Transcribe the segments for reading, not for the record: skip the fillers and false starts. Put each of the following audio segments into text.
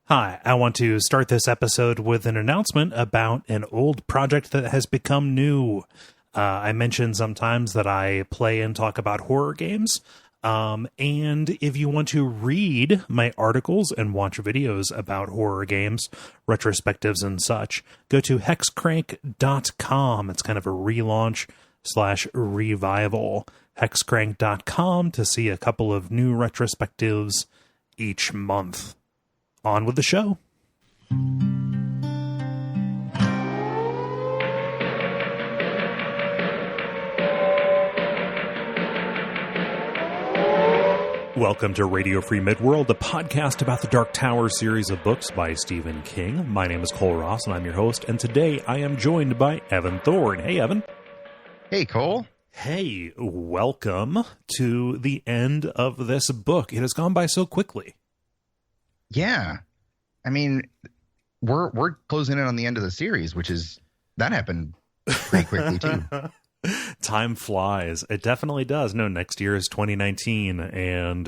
Hi, I want to start this episode with an announcement about an old project that has become new. I mention sometimes that I play and talk about horror games. And if you want to read my articles and watch videos about horror games, retrospectives and such, go to hexcrank.com. It's kind of a relaunch / revival. Hexcrank.com to see a couple of new retrospectives each month. On with the show. Welcome to Radio Free Midworld, the podcast about the Dark Tower series of books by Stephen King. My name is Cole Ross, and I'm your host, and today I am joined by Evan Thorne. Hey, Evan. Hey, Cole. Hey, welcome to the end of this book. It has gone by so quickly. Yeah. I mean, we're closing in on the end of the series, that happened pretty quickly too. Time flies. It definitely does. No, next year is 2019, and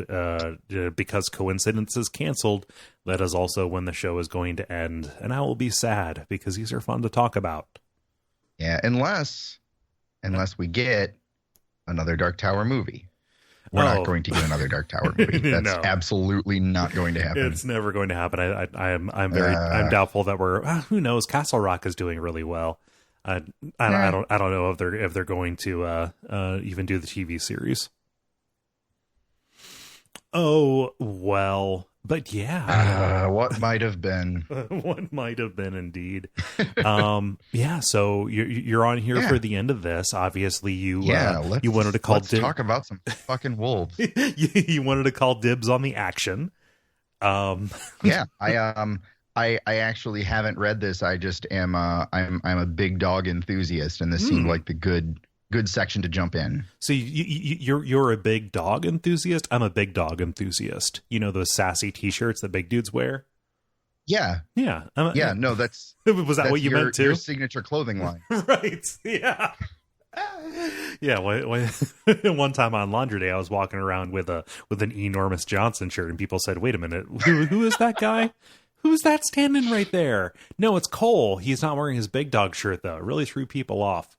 because Coincidences canceled, that is also when the show is going to end, and I will be sad because these are fun to talk about. Yeah, unless we get another Dark Tower movie. We're not going to get another Dark Tower movie. That's No. Absolutely not going to happen. It's never going to happen. I'm doubtful that who knows? Castle Rock is doing really well. I don't know if they're going to even do the TV series. Oh well, but yeah. What might have been? What might have been indeed. Yeah. So you're on here for the end of this. Obviously, you wanted to call. Let's talk about some fucking wolves. You wanted to call dibs on the action. Yeah. I actually haven't read this. I just am. I'm a big dog enthusiast, and this seemed like the good section to jump in. So you're a big dog enthusiast. I'm a big dog enthusiast. You know those sassy T-shirts that big dudes wear. Yeah. Yeah. No, that's what you meant too? Your signature clothing line, right? Yeah. Yeah. One time on Laundry Day, I was walking around with an enormous Johnson shirt, and people said, "Wait a minute, who is that guy? Who's that standing right there?" No, it's Cole. He's not wearing his big dog shirt though. It really threw people off.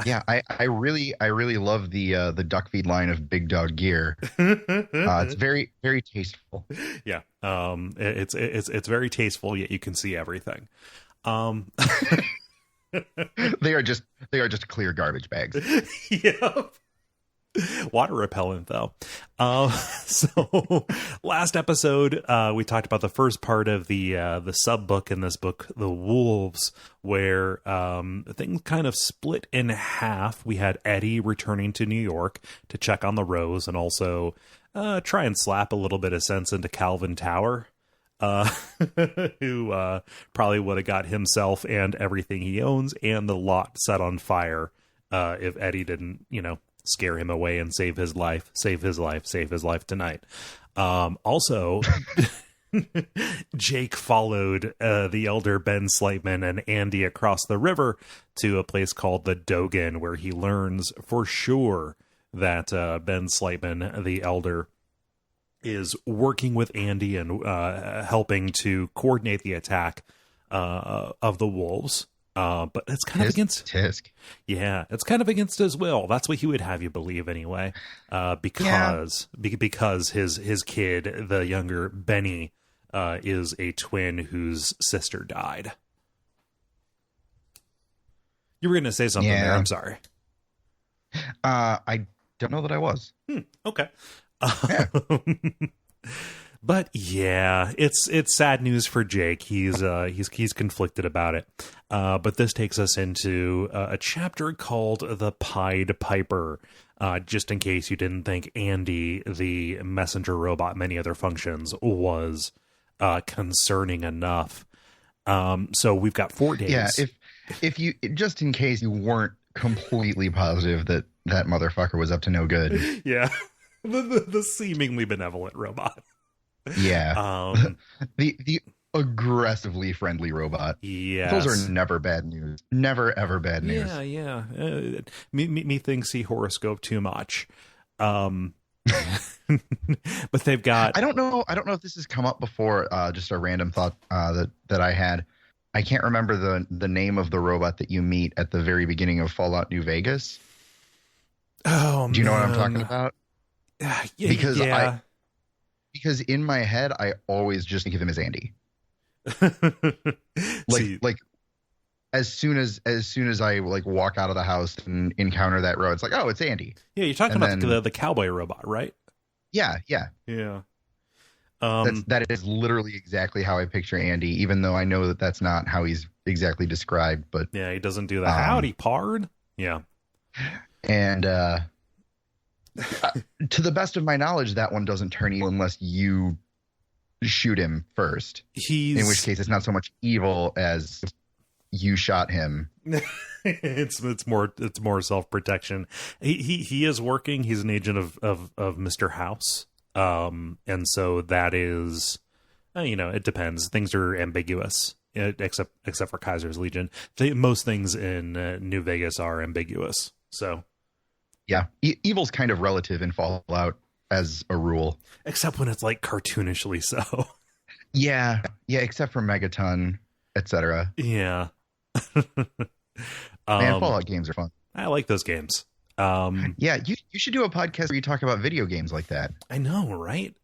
Yeah, I really love the Duckfeed line of big dog gear. It's very, very tasteful. Yeah. It's very tasteful, yet you can see everything. They are just clear garbage bags. Yep. Water repellent though. So last episode we talked about the first part of the sub book in this book, The Wolves, where things kind of split in half. We had Eddie returning to New York to check on the Rose and also try and slap a little bit of sense into Calvin Tower, who probably would have got himself and everything he owns and the lot set on fire if Eddie didn't, scare him away and save his life tonight. Also, Jake followed the elder Ben Slightman and Andy across the river to a place called the Dogan, where he learns for sure that Ben Slightman, the elder, is working with Andy and helping to coordinate the attack of the wolves. But it's kind of against Tisk. Yeah, it's kind of against his will. That's what he would have you believe anyway. Because his kid, the younger Benny, is a twin whose sister died. You were going to say something there. I'm sorry. I don't know that I was. Okay. But yeah, it's sad news for Jake. He's conflicted about it. But this takes us into a chapter called The Pied Piper. Just in case you didn't think Andy, the messenger robot, many other functions, was concerning enough. So we've got 4 days. Yeah, if you, just in case you weren't completely positive that motherfucker was up to no good. Yeah, the seemingly benevolent robot. Yeah. The aggressively friendly robot. Yes. Those are never bad news. Never, ever bad news. Yeah. Me thinks he horoscope too much. But they've got. I don't know if this has come up before. Just a random thought that I had. I can't remember the name of the robot that you meet at the very beginning of Fallout New Vegas. Oh, do you know what I'm talking about? Yeah. Because in my head, I always just think of him as Andy. like as soon as I like walk out of the house and encounter that road, it's like, oh, it's Andy. Yeah, you're talking about the cowboy robot, right? Yeah. That is literally exactly how I picture Andy, even though I know that that's not how he's exactly described. But yeah, he doesn't do the howdy pard. Yeah. And to the best of my knowledge, that one doesn't turn evil unless you shoot him first. In which case, it's not so much evil as you shot him. it's more self-protection. He is working. He's an agent of Mr. House. And so that is, it depends. Things are ambiguous, except for Kaiser's Legion. Most things in New Vegas are ambiguous. So, yeah, evil's kind of relative in Fallout as a rule, except when it's like cartoonishly so. Yeah, except for Megaton, etc. Yeah. Man, Fallout games are fun. I like those games. Yeah, you should do a podcast where you talk about video games like that. I know, right?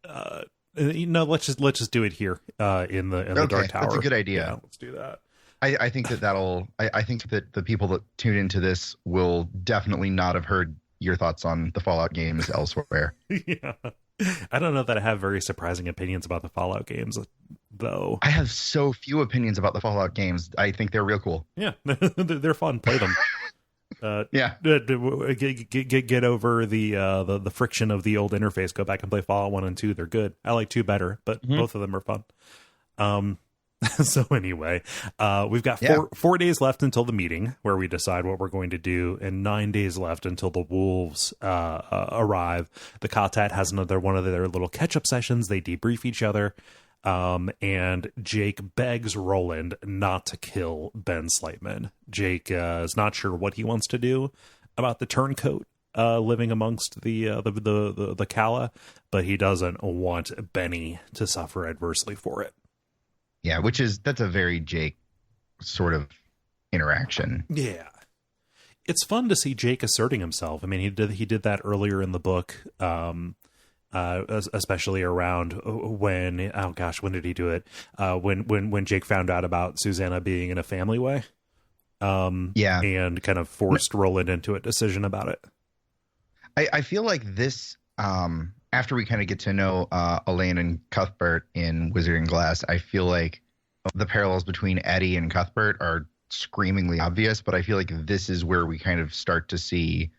Let's just do it here in the Dark Tower. That's a good idea. Yeah, let's do that. I think I think that the people that tune into this will definitely not have heard your thoughts on the Fallout games elsewhere. Yeah. I don't know that I have very surprising opinions about the Fallout games, though. I have so few opinions about the Fallout games. I think they're real cool. Yeah, they're fun. Play them. Yeah. Get over the friction of the old interface. Go back and play Fallout 1 and 2. They're good. I like 2 better, but both of them are fun. So anyway, we've got four days left until the meeting where we decide what we're going to do, and 9 days left until the wolves arrive. The Katat has another one of their little catch-up sessions. They debrief each other, and Jake begs Roland not to kill Ben Slightman. Jake is not sure what he wants to do about the turncoat living amongst the Calla, but he doesn't want Benny to suffer adversely for it. Yeah, that's a very Jake sort of interaction. Yeah. It's fun to see Jake asserting himself. I mean, he did that earlier in the book, especially around when, oh gosh, when did he do it? When Jake found out about Susanna being in a family way. And kind of forced Roland into a decision about it. I feel like this, after we kind of get to know Elaine and Cuthbert in Wizard and Glass, I feel like the parallels between Eddie and Cuthbert are screamingly obvious, but I feel like this is where we kind of start to see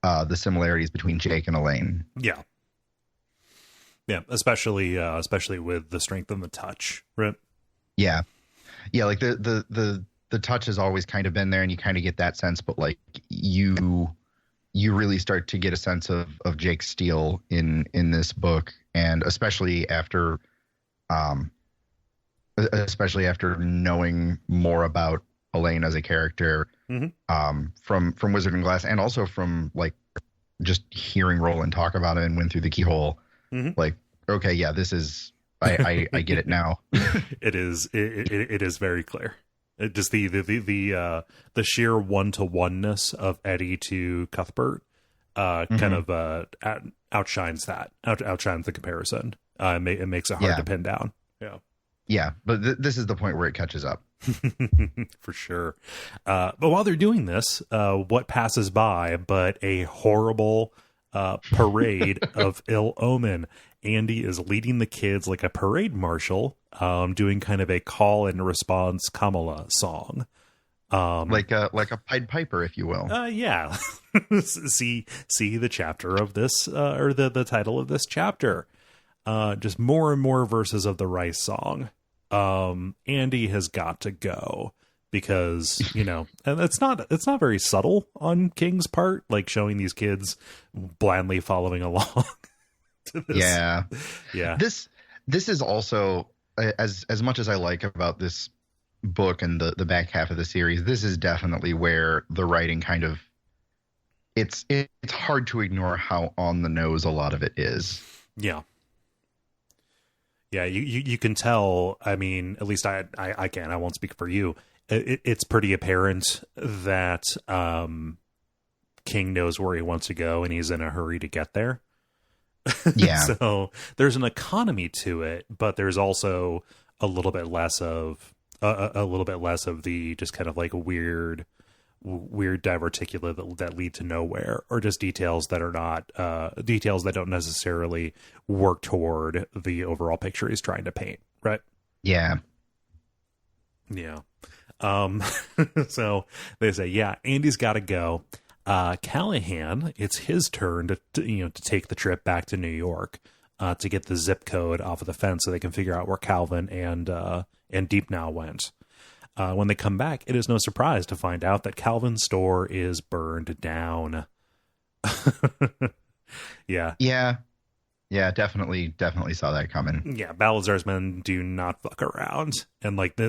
the similarities between Jake and Elaine. Yeah. Yeah, especially with the strength and the touch, right? Yeah. Yeah, like the touch has always kind of been there, and you kind of get that sense, but like you really start to get a sense of Jake's steel in this book, and especially after knowing more about Elaine as a character, from Wizard and Glass, and also from like just hearing Roland talk about it and went through the keyhole. Like, okay, yeah, this is I get it now. It is very clear. It just the sheer one-to-oneness of Eddie to Cuthbert kind of outshines the comparison. It makes it hard to pin down. Yeah, but this is the point where it catches up. For sure. But while they're doing this, what passes by but a horrible parade of ill omen. Andy is leading the kids like a parade marshal, doing kind of a call and response Kamala song. Like a Pied Piper, if you will. Yeah. see the chapter of this, or the title of this chapter. Just more and more verses of the Rice song. Andy has got to go because, and it's not very subtle on King's part, like showing these kids blindly following along to this. Yeah. This is also, as much as I like about this book and the back half of the series, this is definitely where the writing kind of, it's hard to ignore how on the nose a lot of it is. Yeah. Yeah, you can tell. I mean, at least I can. I won't speak for you. It's pretty apparent that King knows where he wants to go, and he's in a hurry to get there. Yeah. So there's an economy to it, but there's also a little bit less of the just kind of like weird diverticula that lead to nowhere, or just details that are not details that don't necessarily work toward the overall picture he's trying to paint, right? Yeah. So they say, yeah, Andy's got to go. Callahan, it's his turn to take the trip back to New York to get the zip code off of the fence so they can figure out where Calvin and Deep Now went. When they come back, it is no surprise to find out that Calvin's store is burned down. Yeah. Definitely saw that coming. Yeah, Balazar's men do not fuck around, and like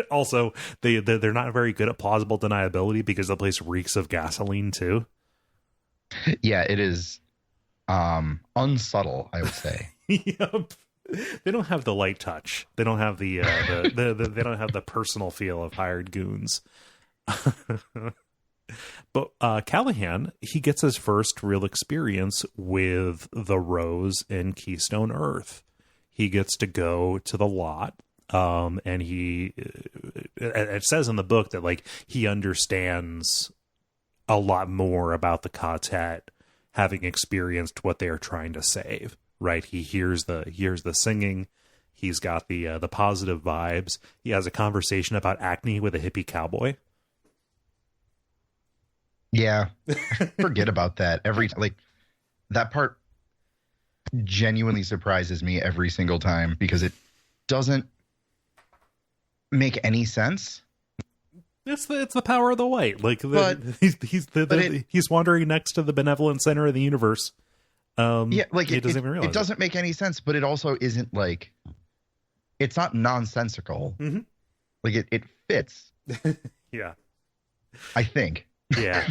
also they're not very good at plausible deniability because the place reeks of gasoline too. Yeah, it is unsubtle, I would say. Yep. They don't have the light touch. They don't have the they don't have the personal feel of hired goons. But Callahan, he gets his first real experience with the Rose in Keystone Earth. He gets to go to the lot, and it says in the book that like he understands a lot more about the quartet, having experienced what they are trying to save. Right, he hears the singing. He's got the positive vibes. He has a conversation about acne with a hippie cowboy. Yeah, forget about that. That part genuinely surprises me every single time because it doesn't make any sense. It's the power of the white. He's wandering next to the benevolent center of the universe. It doesn't make any sense, but it also isn't like it's not nonsensical. Mm-hmm. Like it fits. Yeah, I think. Yeah.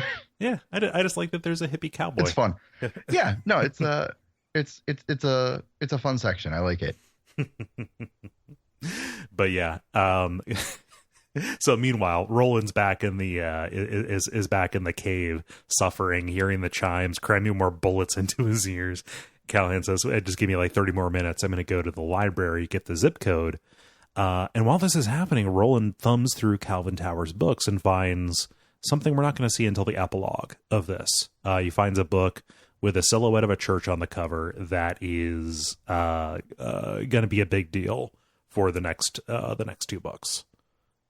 I just like that there's a hippie cowboy. It's fun. Yeah, no, it's a fun section. I like it. But yeah, so meanwhile, Roland's back in the is back in the cave, suffering, hearing the chimes, cramming more bullets into his ears. Callahan says, "Just give me like 30 more minutes. I'm going to go to the library, get the zip code." And while this is happening, Roland thumbs through Calvin Tower's books and finds something we're not going to see until the epilogue of this. He finds a book with a silhouette of a church on the cover that is going to be a big deal for the next 2 books.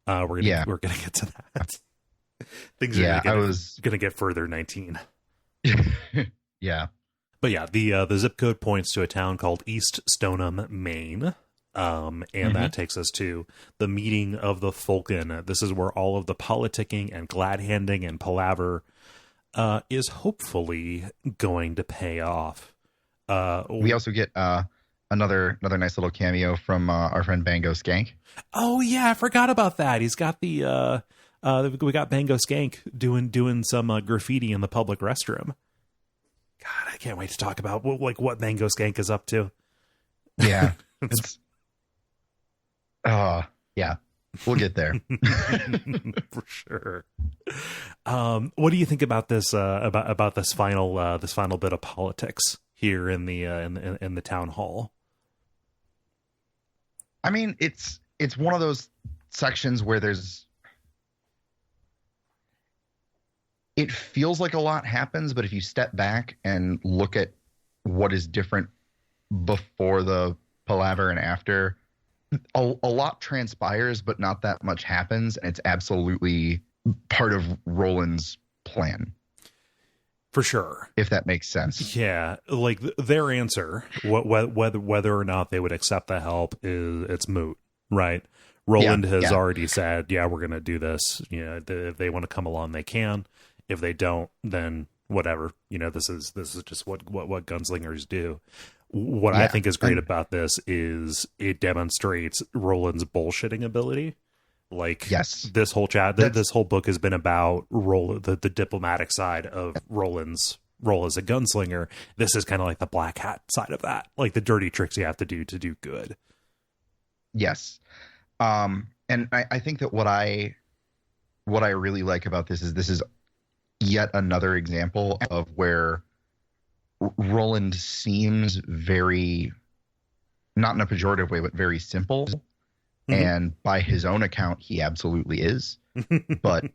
We're gonna get to that. Things are gonna get further 19. Yeah. But yeah, the zip code points to a town called East Stoneham, Maine. And that takes us to the meeting of the Falcon. This is where all of the politicking and glad-handing and palaver is hopefully going to pay off. We also get another nice little cameo from our friend Bango Skank. Oh yeah, I forgot about that. He's got we got Bango Skank doing some graffiti in the public restroom. God, I can't wait to talk about what Bango Skank is up to. Yeah. Yeah, we'll get there. For sure. What do you think about this about this final bit of politics here in the town hall? I mean, it's one of those sections where it feels like a lot happens, but if you step back and look at what is different before the palaver and after, a lot transpires, but not that much happens, and it's absolutely part of Roland's plan. For sure. If that makes sense. Yeah, like their answer, whether or not they would accept the help, it's moot, right? Roland has already said, yeah, we're going to do this. If they want to come along, they can. If they don't, then whatever. This is just what gunslingers do. What I think is great about this is it demonstrates Roland's bullshitting ability. Like, yes, this whole this whole book has been about the diplomatic side of Roland's role as a gunslinger. This is kind of like the black hat side of that, like the dirty tricks you have to do good. Yes. And I think that what I really like about this is yet another example of where Roland seems very, not in a pejorative way, but very simple. Mm-hmm. And by his own account, he absolutely is. But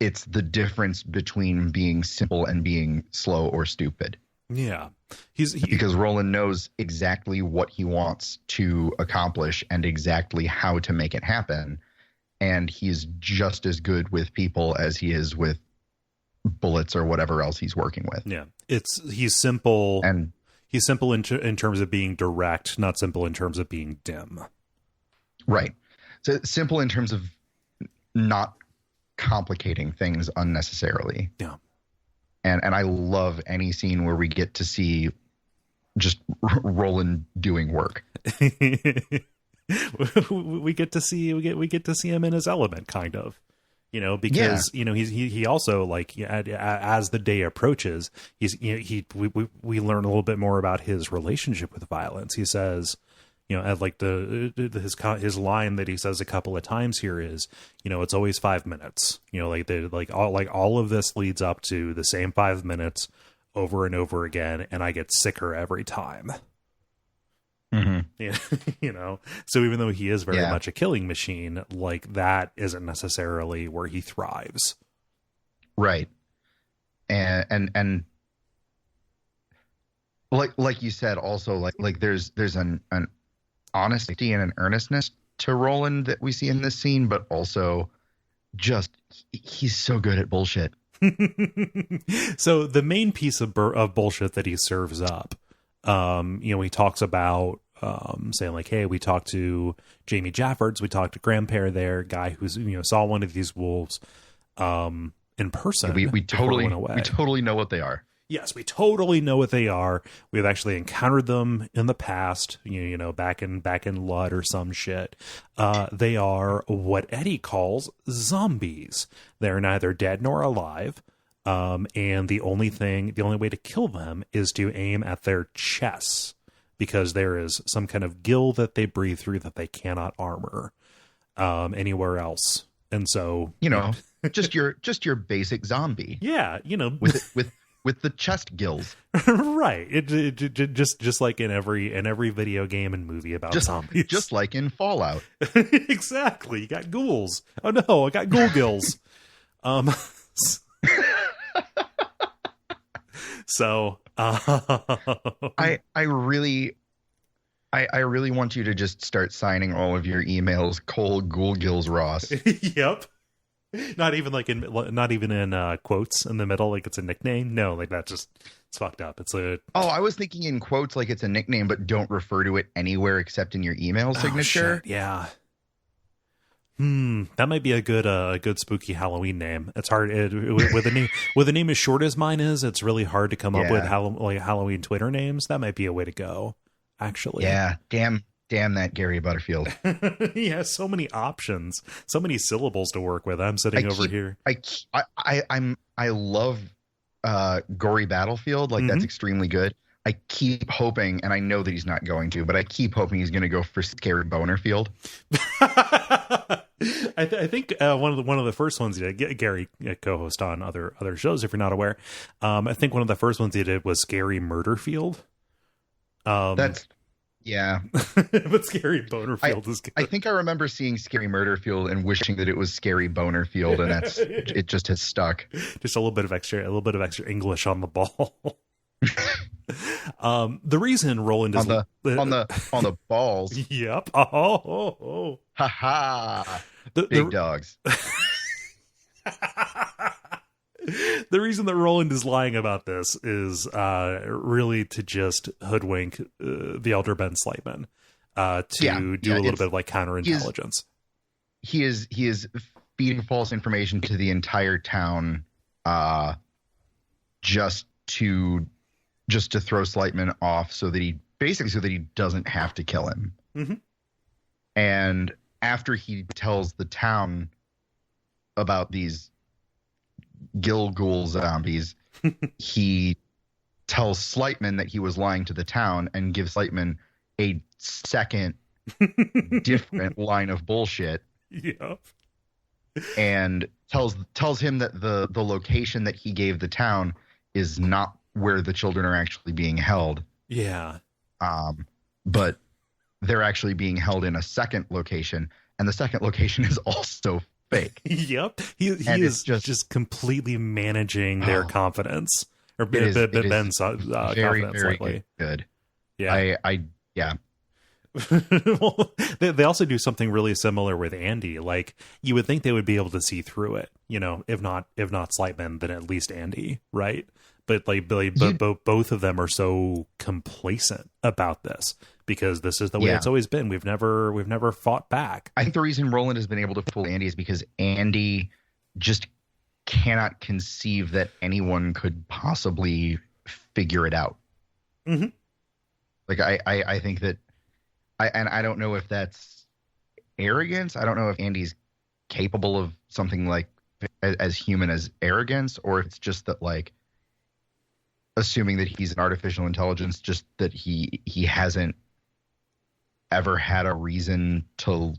it's the difference between being simple and being slow or stupid. Yeah. Because Roland knows exactly what he wants to accomplish and exactly how to make it happen. And he's just as good with people as he is with bullets or whatever else he's working with. Yeah. He's simple. And he's simple in terms of being direct, not simple in terms of being dim. Right. So simple in terms of not complicating things unnecessarily. Yeah. And I love any scene where we get to see just Roland doing work. we get to see him in his element, kind of, because he also, like, as the day approaches, we learn a little bit more about his relationship with violence. He says, like his line that he says a couple of times here is, it's always 5 minutes. All of this leads up to the same 5 minutes over and over again, and I get sicker every time. Mm-hmm. So even though he is very much a killing machine, like, that isn't necessarily where he thrives. Right. And like you said, also like there's an honesty and an earnestness to Roland that we see in this scene, but also just he's so good at bullshit. So the main piece of bullshit that he serves up, he talks about saying, like, hey, we talked to Jamie Jaffords, we talked to Grandpere there, guy who's saw one of these wolves in person. We totally know what they are. Yes, we totally know what they are. We've actually encountered them in the past, back in Lud or some shit. They are what Eddie calls zombies. They're neither dead nor alive. And the only way to kill them is to aim at their chests, because there is some kind of gill that they breathe through that they cannot armor anywhere else. And so, just your basic zombie. Yeah, with the chest gills. Right. It just like in every video game and movie about zombies. Just like in Fallout. Exactly. You got ghouls. Oh no, I got ghoul gills. So I really want you to just start signing all of your emails Cole Ghoul Gills Ross. Yep. Not even in quotes in the middle, like it's a nickname. No, like it's fucked up. I was thinking in quotes like it's a nickname, but don't refer to it anywhere except in your email signature. Shit, yeah. That might be a good spooky Halloween name. It's hard with a name as short as mine is. It's really hard to come up with Halloween Twitter names. That might be a way to go, actually. Yeah. Damn that Gary Butterfield. He has so many options, so many syllables to work with. I'm sitting over here. I love Gory Battlefield. Like, that's extremely good. I keep hoping, and I know that he's not going to, but I keep hoping he's going to go for Scary Bonerfield. I think one of the first ones he did, Gary co-host on other shows, if you're not aware. I think one of the first ones he did was Scary Murderfield. Yeah. But Scary Bonerfield is good. I think I remember seeing Scary Murderfield and wishing that it was Scary Bonerfield, and it just has stuck. Just a little bit of extra English on the ball. The reason Roland is on the balls. Yep. Oh. Ha ha. Big dogs. The reason that Roland is lying about this is really to just hoodwink the Elder Ben Slightman to do a little bit of like counterintelligence. He is feeding false information to the entire town just to throw Slightman off so that he doesn't have to kill him. Mm-hmm. And after he tells the town about these Ghoul zombies, he tells Slightman that he was lying to the town and gives Slightman a second different line of bullshit. Yeah. And tells him that the location that he gave the town is not where the children are actually being held. Yeah. But they're actually being held in a second location, and the second location is also fake. Yep. He is just completely managing their confidence. Or Ben's very, confidence very lately. good. Yeah. Yeah. Well, they also do something really similar with Andy. Like, you would think they would be able to see through it, if not Slightman, then at least Andy, right? But both of them are so complacent about this because this is the way it's always been. We've never fought back. I think the reason Roland has been able to fool Andy is because Andy just cannot conceive that anyone could possibly figure it out. Mm-hmm. Like I think that I don't know if that's arrogance. I don't know if Andy's capable of something like as human as arrogance, or if it's just that, like, assuming that he's an artificial intelligence, just that he hasn't ever had a reason to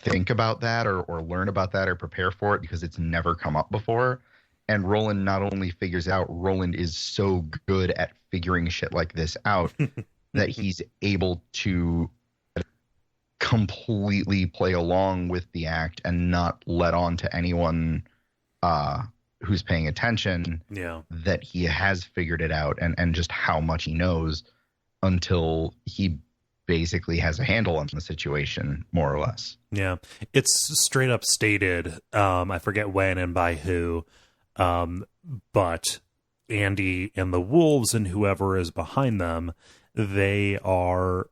think about that or learn about that or prepare for it because it's never come up before. And Roland not only figures out, Roland is so good at figuring shit like this out that he's able to completely play along with the act and not let on to anyone who's paying attention that he has figured it out and just how much he knows until he basically has a handle on the situation, more or less. Yeah. It's straight up stated, I forget when and by who, but Andy and the wolves and whoever is behind them, they are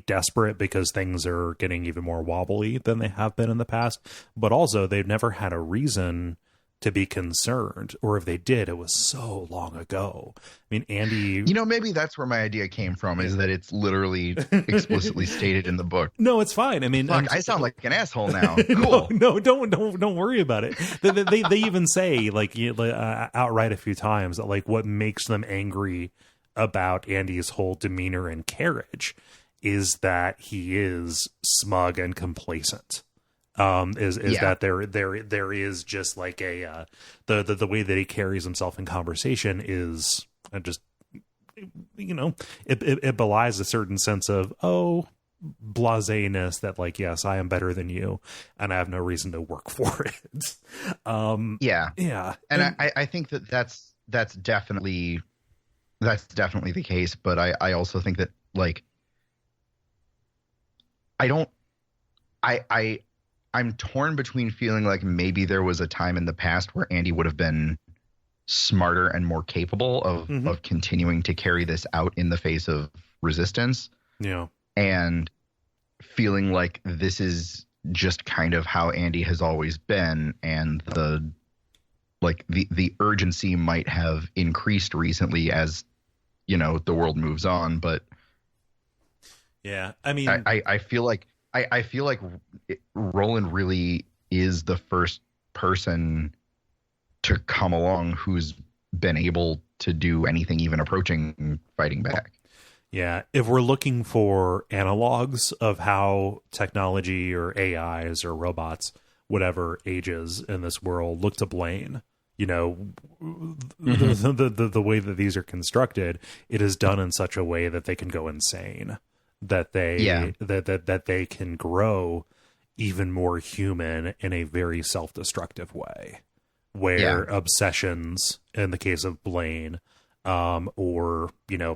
desperate because things are getting even more wobbly than they have been in the past, but also they've never had a reason to be concerned, or if they did, it was so long ago. I mean, Andy, maybe that's where my idea came from, is that it's literally explicitly stated in the book. No, it's fine. I mean, I sound like an asshole now. Cool. No, don't worry about it. They even say, like, outright a few times that, like, what makes them angry about Andy's whole demeanor and carriage is that he is smug and complacent. That there is just like a the way that he carries himself in conversation is just it belies a certain sense of blaseness that, like, yes, I am better than you and I have no reason to work for it. And I think that's definitely the case, but I also think that, like, I'm torn between feeling like maybe there was a time in the past where Andy would have been smarter and more capable of continuing to carry this out in the face of resistance. Yeah. And feeling like this is just kind of how Andy has always been, and the urgency might have increased recently as, the world moves on. But yeah, I mean, I feel like Roland really is the first person to come along who's been able to do anything even approaching fighting back. Yeah, if we're looking for analogs of how technology or AIs or robots, whatever ages in this world, look to Blaine, the way that these are constructed, it is done in such a way that they can go insane. That they can grow even more human in a very self-destructive way, where obsessions in the case of Blaine, or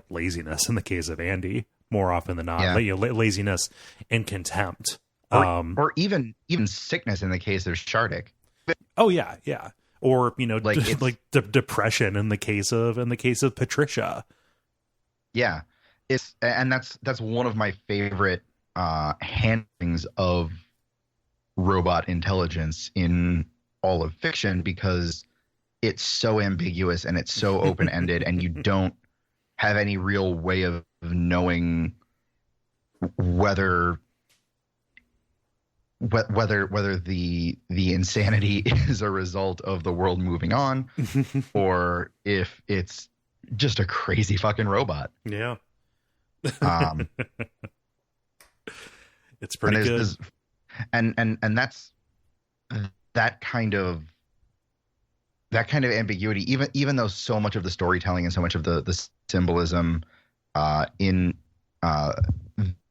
laziness in the case of Andy, more often than not, laziness and contempt, or even sickness in the case of Shardik. Oh yeah, or depression in the case of Patricia. Yeah. That's one of my favorite handlings of robot intelligence in all of fiction, because it's so ambiguous and it's so open-ended and you don't have any real way of knowing whether whether the insanity is a result of the world moving on, or if it's just a crazy fucking robot. Yeah. It's pretty and good. And that's that kind of ambiguity, even though so much of the storytelling and so much of the symbolism in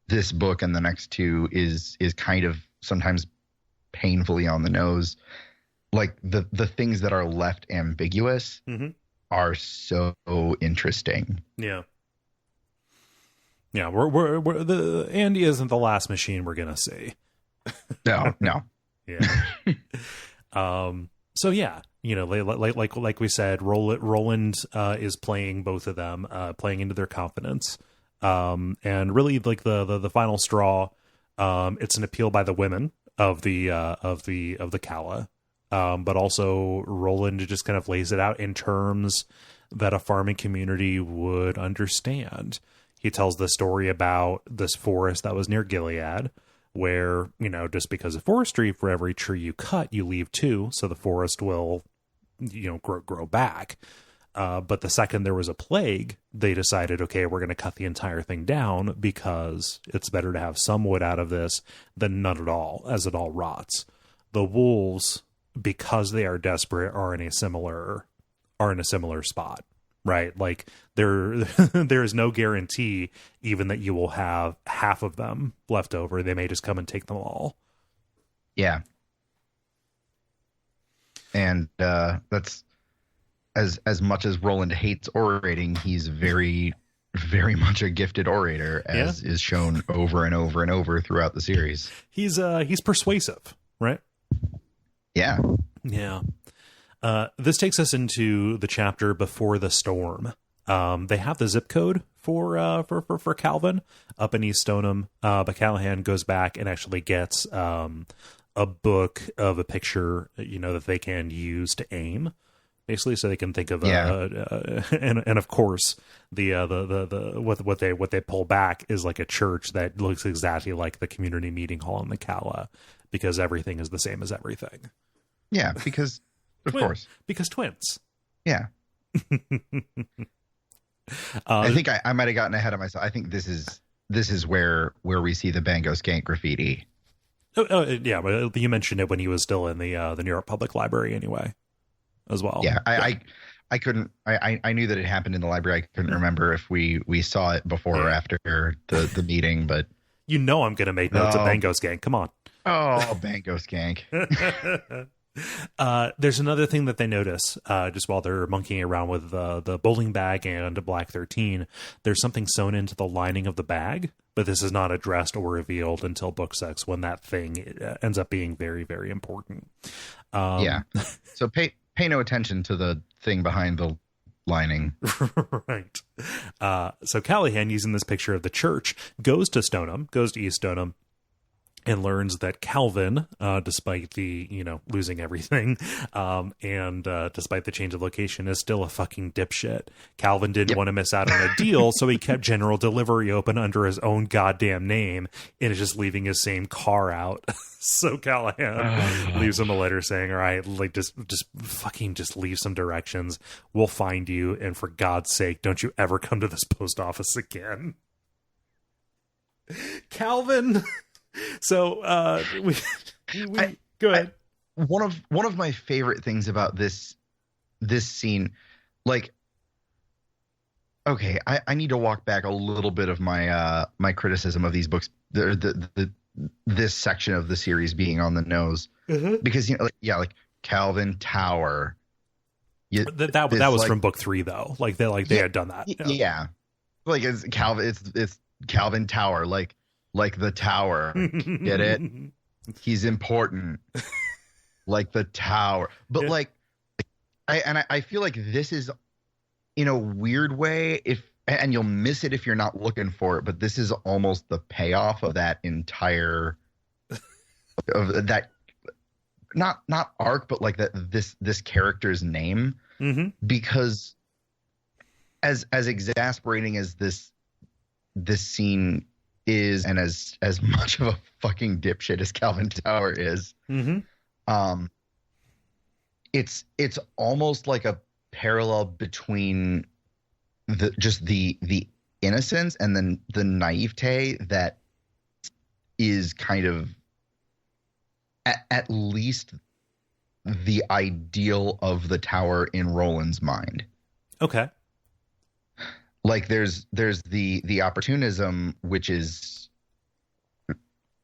this book and the next two is kind of sometimes painfully on the nose. Like the things that are left ambiguous are so interesting. Yeah. Yeah, we're the Andy isn't the last machine we're gonna see. No. Yeah. So yeah, you know, like we said, Roland is playing both of them, playing into their confidence, and really like the final straw. It's an appeal by the women of the Calla, but also Roland just kind of lays it out in terms that a farming community would understand. He tells the story about this forest that was near Gilead, where, you know, just because of forestry, for every tree you cut, you leave two, so the forest will, you know, grow back. But the second there was a plague, they decided, okay, we're going to cut the entire thing down because it's better to have some wood out of this than none at all, as it all rots. The wolves, because they are desperate, are in a similar spot. Right, like there is no guarantee even that you will have half of them left over. They may just come and take them all. Yeah, and that's as much as Roland hates orating, he's very, very much a gifted orator, as is shown over and over and over throughout the series. He's persuasive, right? Yeah. This takes us into the chapter before the storm. They have the zip code for Calvin up in East Stoneham, but Callahan goes back and actually gets a book of a picture, you know, that they can use to aim, basically, so they can think of and of course the what they pull back is like a church that looks exactly like the community meeting hall in the Calla, because everything is the same as everything. Yeah, because. Of course. Because twins. Yeah. I think I might have gotten ahead of myself. I think this is where we see the Bango Skank graffiti. Yeah, but you mentioned it when he was still in the New York Public Library anyway, as well. Yeah, I couldn't. I knew that it happened in the library. I couldn't remember if we saw it before or after the meeting, but you know I'm going to make notes of Bango Skank. Come on. Oh, Bango Skank. There's another thing that they notice just while they're monkeying around with the bowling bag and Black 13. There's something sewn into the lining of the bag, but this is not addressed or revealed until book 6, when that thing ends up being very, very important. Yeah. So pay no attention to the thing behind the lining. Right. So Callahan, using this picture of the church, goes to East Stoneham, and learns that Calvin, despite the, you know, losing everything, and despite the change of location, is still a fucking dipshit. Calvin didn't want to miss out on a deal, so he kept General Delivery open under his own goddamn name and is just leaving his same car out. So Callahan leaves him a letter saying, all right, like just fucking just leave some directions. We'll find you. And for God's sake, don't you ever come to this post office again. Calvin... So we go ahead. One of my favorite things about this scene, like, okay, I need to walk back a little bit of my my criticism of these books, this section of the series being on the nose, because, you know, like Calvin Tower. That was like, from book 3 though. Like they had done that. Yeah. Like it's Calvin Tower, like the tower. Get it? He's important. Like the tower. But like I feel like this is, in a weird way, and you'll miss it if you're not looking for it, but this is almost the payoff of that entire of that not arc, but like that this character's name. Because as exasperating as this scene is, and as much of a fucking dipshit as Calvin Tower is, um, it's almost like a parallel between the innocence and then the naivete that is kind of at least the ideal of the tower in Roland's mind. Okay. Like there's the opportunism, which is,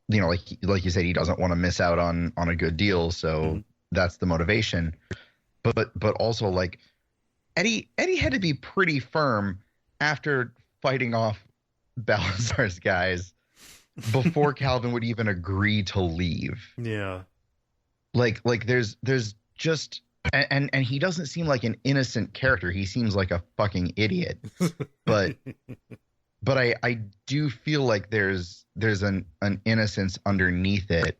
you know, like you said, he doesn't want to miss out on a good deal, so that's the motivation. But also, like, Eddie had to be pretty firm after fighting off Balazar's guys before Calvin would even agree to leave. Yeah. Like there's just, and he doesn't seem like an innocent character. He seems like a fucking idiot. But I do feel like there's an innocence underneath it.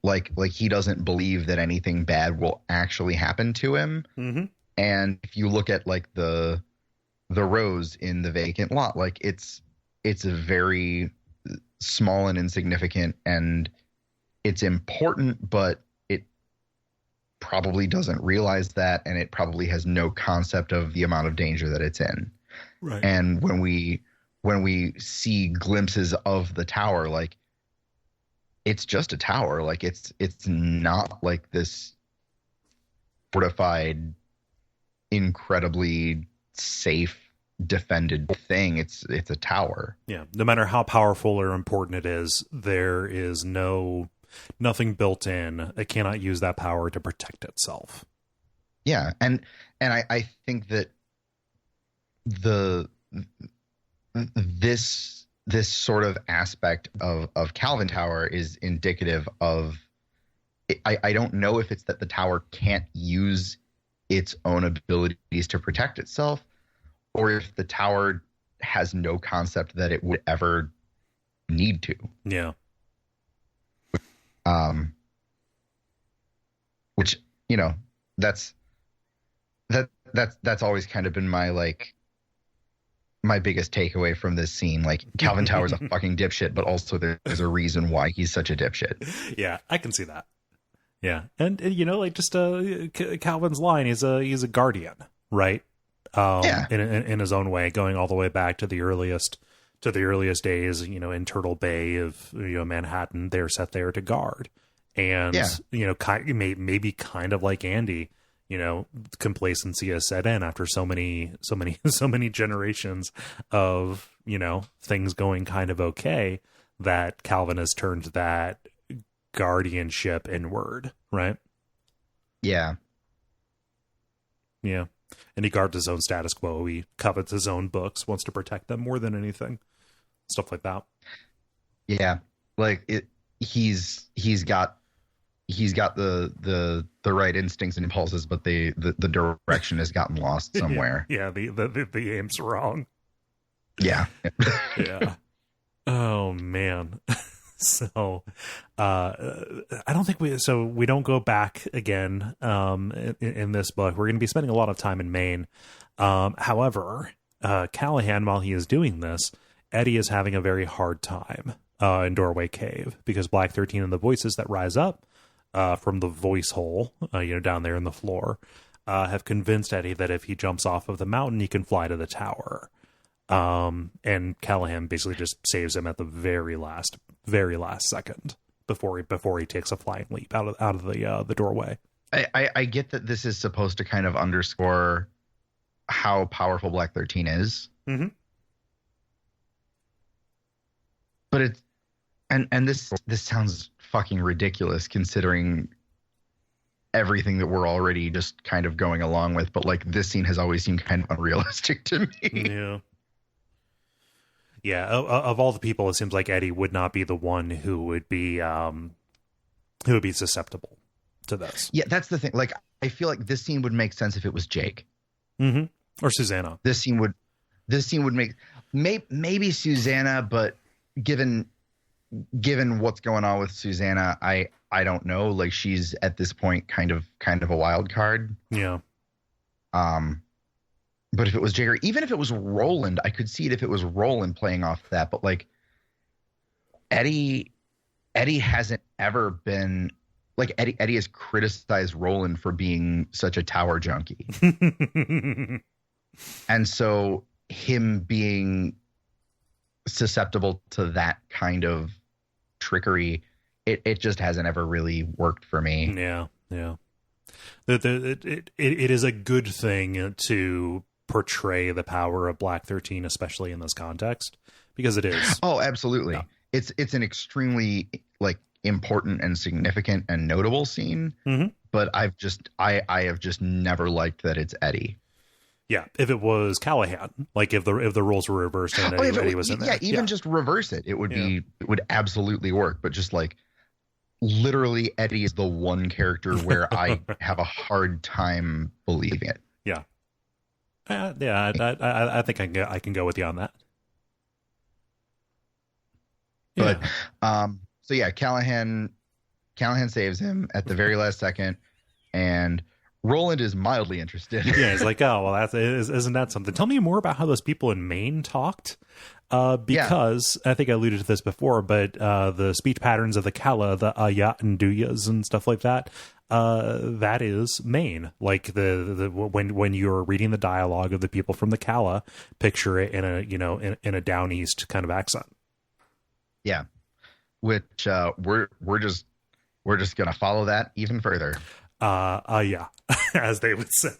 Like he doesn't believe that anything bad will actually happen to him. And if you look at like the rose in the vacant lot, like it's a very small and insignificant, and it's important, but it probably doesn't realize that, and it probably has no concept of the amount of danger that it's in. Right. And when we see glimpses of the tower, like, it's just a tower. Like it's not like this fortified, incredibly safe, defended thing. It's a tower. Yeah. No matter how powerful or important it is, there is nothing built in. It cannot use that power to protect itself. Yeah. And I think that this sort of aspect of Calvin Tower is indicative of, I don't know if it's that the tower can't use its own abilities to protect itself, or if the tower has no concept that it would ever need to. Yeah. Which, you know, that's always kind of been my biggest takeaway from this scene. Like, Calvin Tower's a fucking dipshit, but also there's a reason why he's such a dipshit. Yeah, I can see that. Yeah. And you know, like, just Calvin's line, he's a guardian, right? Yeah. In his own way, going all the way back to the earliest days, you know, in Turtle Bay of, you know, Manhattan. They're set there to guard. And, you know, maybe kind of like Andy, you know, complacency has set in after so many generations of, you know, things going kind of okay, that Calvin has turned that guardianship inward, right? Yeah. Yeah. And he guards his own status quo. He covets his own books, wants to protect them more than anything. Stuff like that. Yeah. Like he's got the right instincts and impulses, but the direction has gotten lost somewhere. Yeah, the aim's wrong. Yeah. Yeah. Oh man. So I don't think we don't go back again in this book. We're going to be spending a lot of time in Maine. However, Callahan, while he is doing this, Eddie is having a very hard time in Doorway Cave, because Black 13 and the voices that rise up from the voice hole, you know, down there in the floor, have convinced Eddie that if he jumps off of the mountain, he can fly to the tower. And Callahan basically just saves him at the very last second before he takes a flying leap out of the doorway. I get that this is supposed to kind of underscore how powerful Black 13 is. Mm-hmm. But it's, and this sounds fucking ridiculous considering everything that we're already just kind of going along with, but like, this scene has always seemed kind of unrealistic to me. Yeah. Of all the people, it seems like Eddie would not be the one who would be susceptible to this. Yeah, that's the thing. Like, I feel like this scene would make sense if it was Jake. Mm-hmm. Or Susanna. This scene would make maybe Susanna, but given what's going on with Susanna, I don't know. Like, she's at this point kind of a wild card. Yeah. But if it was Jake, or even if it was Roland, I could see it if it was Roland playing off that. But like, Eddie hasn't ever been like Eddie has criticized Roland for being such a tower junkie. And so him being susceptible to that kind of trickery, it just hasn't ever really worked for me. Yeah. It is a good thing to portray the power of Black 13, especially in this context, because it is. Oh, absolutely. Yeah. It's an extremely like important and significant and notable scene, but I have just never liked that it's Eddie. Yeah, if it was Callahan, like if the roles were reversed and Eddie was in there. Yeah, even just reverse it. It would absolutely work. But just like literally Eddie is the one character where I have a hard time believing it. Yeah. I think I can go with you on that. But so yeah, Callahan saves him at the very last second, and Roland is mildly interested. Yeah, he's like, oh, well, isn't that something? Tell me more about how those people in Maine talked. Because I think I alluded to this before, but the speech patterns of the Calla, the ya and duyas and stuff like that, that is Maine. Like when you're reading the dialogue of the people from the Calla, picture it in a in a down east kind of accent. Yeah, which we're just gonna follow that even further. Yeah, as they would say.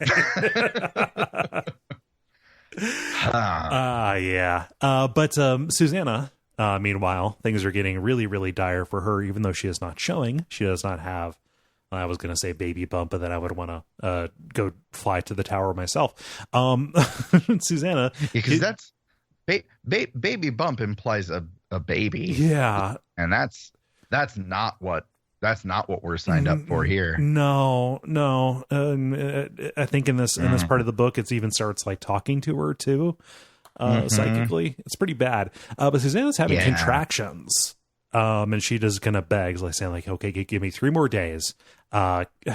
Yeah. But Susanna, meanwhile, things are getting really, really dire for her, even though she is not showing. She does not have, I was going to say baby bump, but then I would want to go fly to the tower myself. Susanna. Because that's baby bump implies a baby. Yeah. And that's not what we're signed up for here. No. I think in this part of the book, it even starts like talking to her too, psychically. It's pretty bad. But Susanna's having contractions, and she just kind of begs, like saying, like, "Okay, give me 3 more days."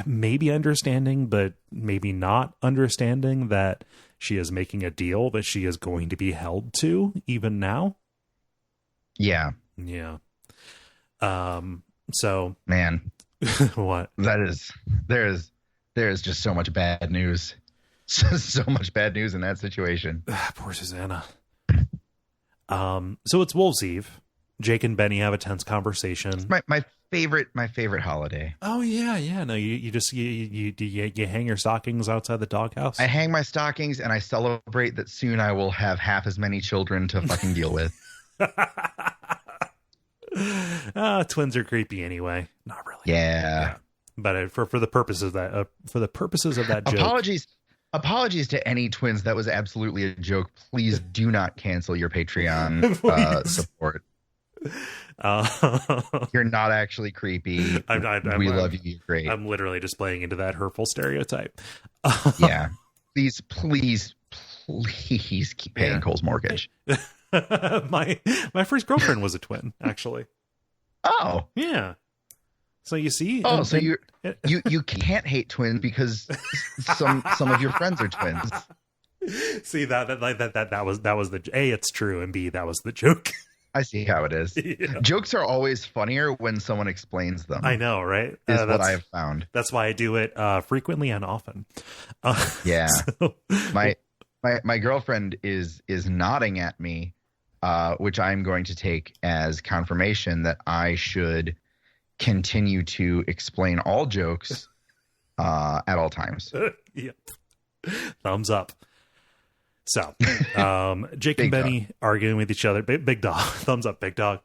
Maybe understanding, but maybe not understanding that she is making a deal that she is going to be held to, even now. Yeah. So man, what? There's just so much bad news. So much bad news in that situation. Poor Susanna. So it's Wolves Eve. Jake and Benny have a tense conversation. It's my favorite holiday. Oh yeah. No, you hang your stockings outside the doghouse. I hang my stockings and I celebrate that soon I will have half as many children to fucking deal with. Twins are creepy anyway. Not really. Yeah. But for the purposes of that joke. Apologies to any twins. That was absolutely a joke. Please do not cancel your Patreon support. You're not actually creepy. We love you. You're great. I'm literally just playing into that hurtful stereotype. Yeah. Please keep paying Cole's mortgage. My first girlfriend was a twin, actually. Oh. Yeah. So you see. Oh, so you can't hate twins because some of your friends are twins. See that was the A, it's true, and B, that was the joke. I see how it is. Yeah. Jokes are always funnier when someone explains them. I know, right? Is what I have found. That's why I do it frequently and often. Yeah. So, my girlfriend is nodding at me, which I'm going to take as confirmation that I should continue to explain all jokes at all times. Yep. Thumbs up. So, Jake and Benny arguing with each other. Big dog. Thumbs up, big dog.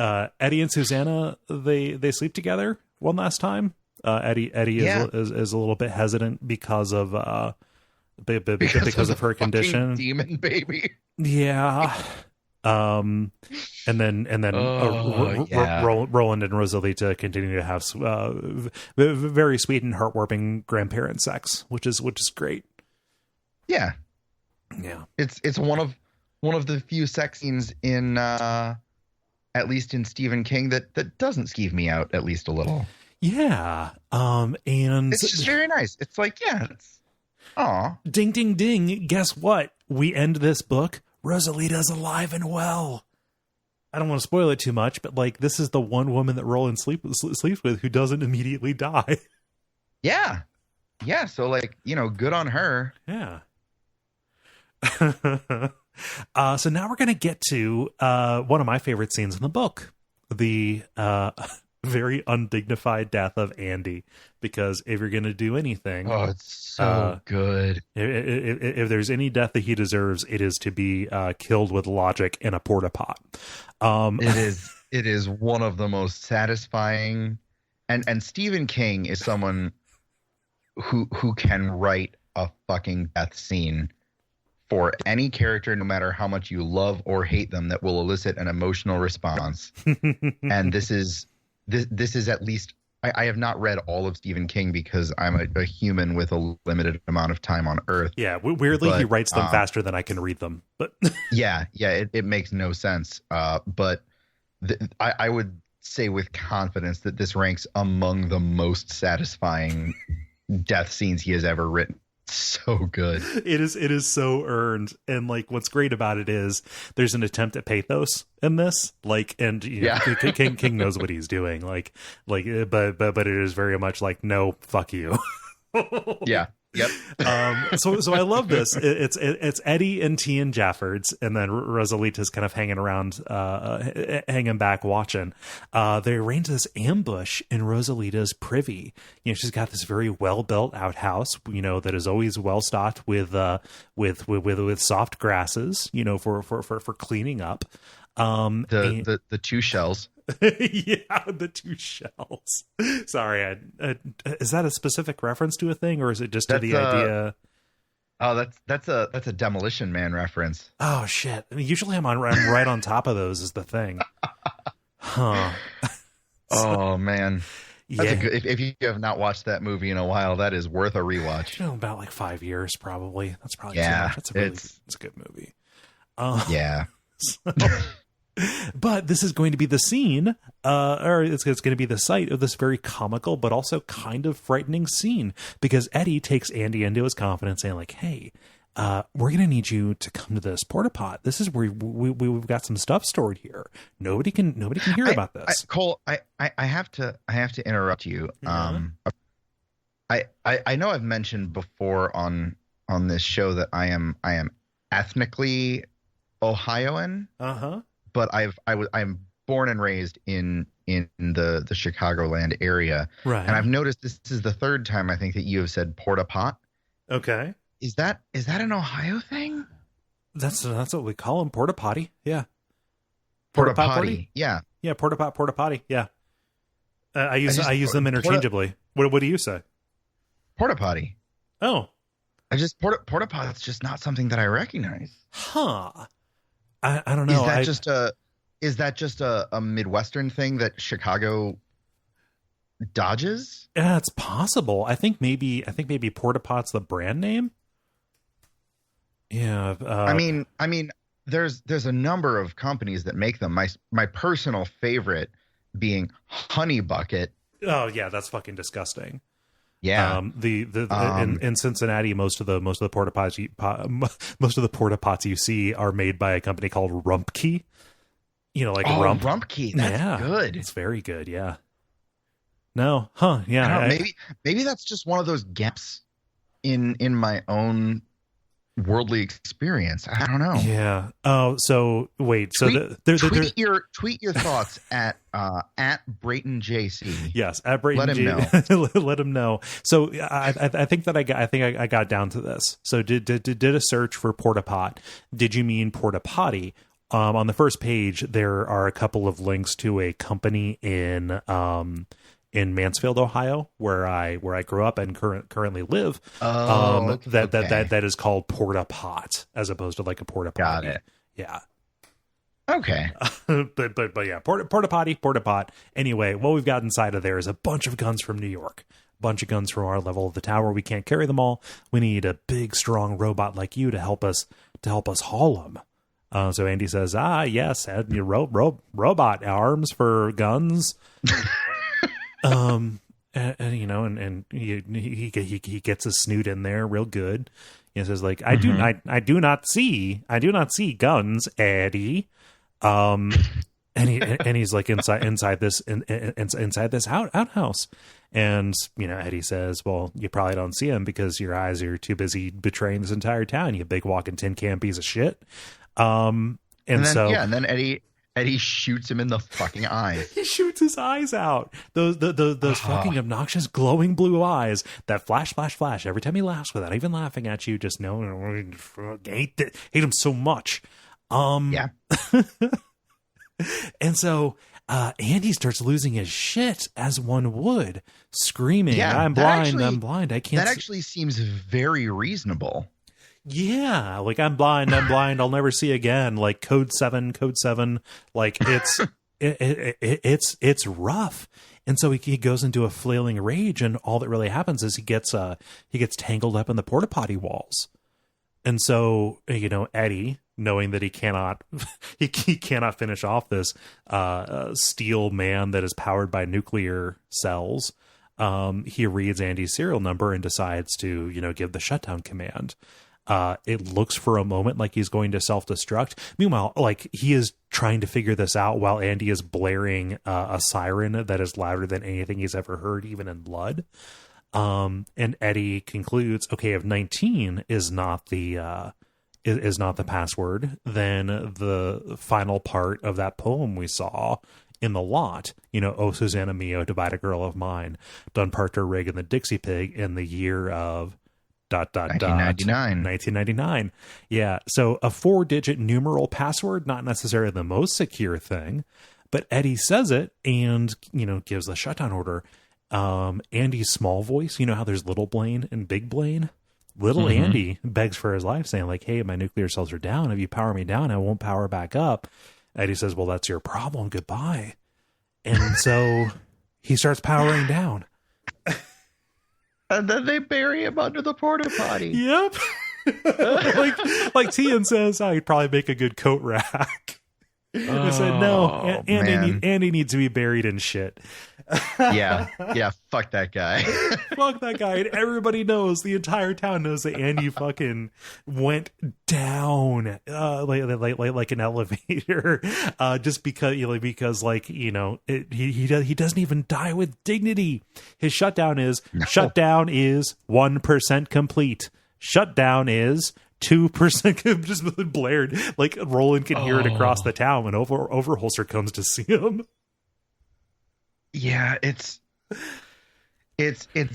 Eddie and Susanna, they sleep together one last time. Eddie is a little bit hesitant because of because of her condition. Demon baby. Yeah. And then Roland and Rosalita continue to have very sweet and heartwarming grandparent sex, which is great. Yeah. It's one of the few sex scenes in at least in Stephen King that doesn't skeeve me out at least a little. Yeah. And it's just very nice. It's like, it's aw. Ding ding ding. Guess what? We end this book. Rosalita's alive and well. I don't want to spoil it too much, but like this is the one woman that Roland sleeps with who doesn't immediately die. Yeah. Yeah. So like, good on her. Yeah. So now we're going to get to one of my favorite scenes in the book, the very undignified death of Andy, because if you're going to do anything, it's so good. If there's any death that he deserves, it is to be killed with logic in a porta pot. It is one of the most satisfying, and Stephen King is someone who can write a fucking death scene for any character, no matter how much you love or hate them, that will elicit an emotional response. And this is at least, I have not read all of Stephen King because I'm a human with a limited amount of time on Earth. Yeah, weirdly, he writes them faster than I can read them. But yeah, it makes no sense. But I would say with confidence that this ranks among the most satisfying death scenes he has ever written. So good. It is so earned. And like what's great about it is there's an attempt at pathos in this, like, and King knows what he's doing, but it is very much like, no, fuck you. Yeah. Yep. So I love this. It's Eddie and T and Jeffords, and then Rosalita's kind of hanging around, hanging back, watching. They arrange this ambush in Rosalita's privy. She's got this very well built outhouse, that is always well stocked with soft grasses, for cleaning up. The two shells. Yeah, the two shells. Sorry, is that a specific reference to a thing, or is it just to the idea? Oh, that's a Demolition Man reference. Oh shit! I mean, usually I'm right on top of those. Is the thing? Huh? Oh man. Yeah. If you have not watched that movie in a while, that is worth a rewatch. About like 5 years, probably. That's probably too much. It's a good movie. Yeah. So, but this is going to be the scene, or it's going to be the site of this very comical but also kind of frightening scene, because Eddie takes Andy into his confidence, saying like, "Hey, we're going to need you to come to this porta pot. This is where we've got some stuff stored here. Nobody can hear about this." Cole, I have to interrupt you. Yeah. I know I've mentioned before on this show that I am ethnically Ohioan. But I'm born and raised in the Chicagoland area. Right. And I've noticed this is the third time I think that you have said porta pot. Okay. Is that an Ohio thing? That's what we call them, porta potty. Yeah. Porta potty. Yeah. Yeah, porta potty. Yeah. I use them interchangeably. What do you say? Porta potty. Oh. Porta pot's just not something that I recognize. Huh. I don't know. Is that just a Midwestern thing that Chicago dodges? Yeah, it's possible. I think maybe Porta Pot's the brand name. Yeah. I mean, there's a number of companies that make them. My personal favorite being Honey Bucket. Oh yeah, that's fucking disgusting. Yeah. In Cincinnati, most of the porta pots you see are made by a company called Rumpke. Rump. Rumpke. That's good. It's very good. Yeah. No. Huh. Yeah. Maybe that's just one of those gaps in my own worldly experience. I don't know. Yeah. Oh, so wait. Tweet your thoughts at Brayton JC. Yes, at Brayton. Let him know. Let him know. So I think I got down to this. So did a search for porta pot. Did you mean porta potty? On the first page, there are a couple of links to a company in Mansfield, Ohio, where I grew up and currently live. That is called Porta Pot, as opposed to like a porta potty. Got it. Yeah. Okay. but yeah, porta potty, porta pot. Anyway, what we've got inside of there is a bunch of guns from New York. A bunch of guns from our level of the tower. We can't carry them all. We need a big, strong robot like you to help us haul them. So Andy says, yes, your robot arms for guns. And he gets his snoot in there real good. He says like, I do not see guns, Eddie. And and he's like inside this outhouse. And, you know, Eddie says, well, you probably don't see him because your eyes are too busy betraying this entire town, you big walking tin can piece of shit. And then Eddie shoots him in the fucking eyes. He shoots his eyes out. Those fucking obnoxious glowing blue eyes that flash, flash, flash every time he laughs without even laughing at you. Just know, hate him so much. Yeah. And so Andy starts losing his shit, as one would, screaming, I'm blind, I'm blind, I can't. That actually seems very reasonable. Yeah, like, I'm blind, I'll never see again. Like, code 7. Like, it's it's rough. And so he goes into a flailing rage, and all that really happens is he gets tangled up in the porta potty walls. And so, you know, Eddie, knowing that he cannot finish off this steel man that is powered by nuclear cells, he reads Andy's serial number and decides to, you know, give the shutdown command. It looks for a moment like he's going to self-destruct. Meanwhile, like, he is trying to figure this out while Andy is blaring a siren that is louder than anything he's ever heard, even in blood. And Eddie concludes, okay, if 19 is not the password, then the final part of that poem we saw in the lot, you know, "Oh, Susanna Mio, divide a girl of mine, done Parker Rig and the Dixie Pig in the year of ... 1999. Yeah. So a 4-digit numeral password, not necessarily the most secure thing, but Eddie says it and, you know, gives the shutdown order. Andy's small voice, you know how there's little Blaine and big Blaine? Little Andy begs for his life, saying like, hey, my nuclear cells are down. If you power me down, I won't power back up. Eddie says, well, that's your problem. Goodbye. And so he starts powering down. And then they bury him under the porta potty. Yep. like Tian says, he'd probably make a good coat rack. I said, no, Andy needs to be buried in shit. Yeah, fuck that guy. Fuck that guy. And everybody knows, the entire town knows that Andy fucking went down like an elevator, just because, you know, he doesn't even die with dignity. His shutdown is 1% complete. Shutdown is 2%. Just blared, like Roland can hear it across the town when Overholser comes to see him. Yeah, it's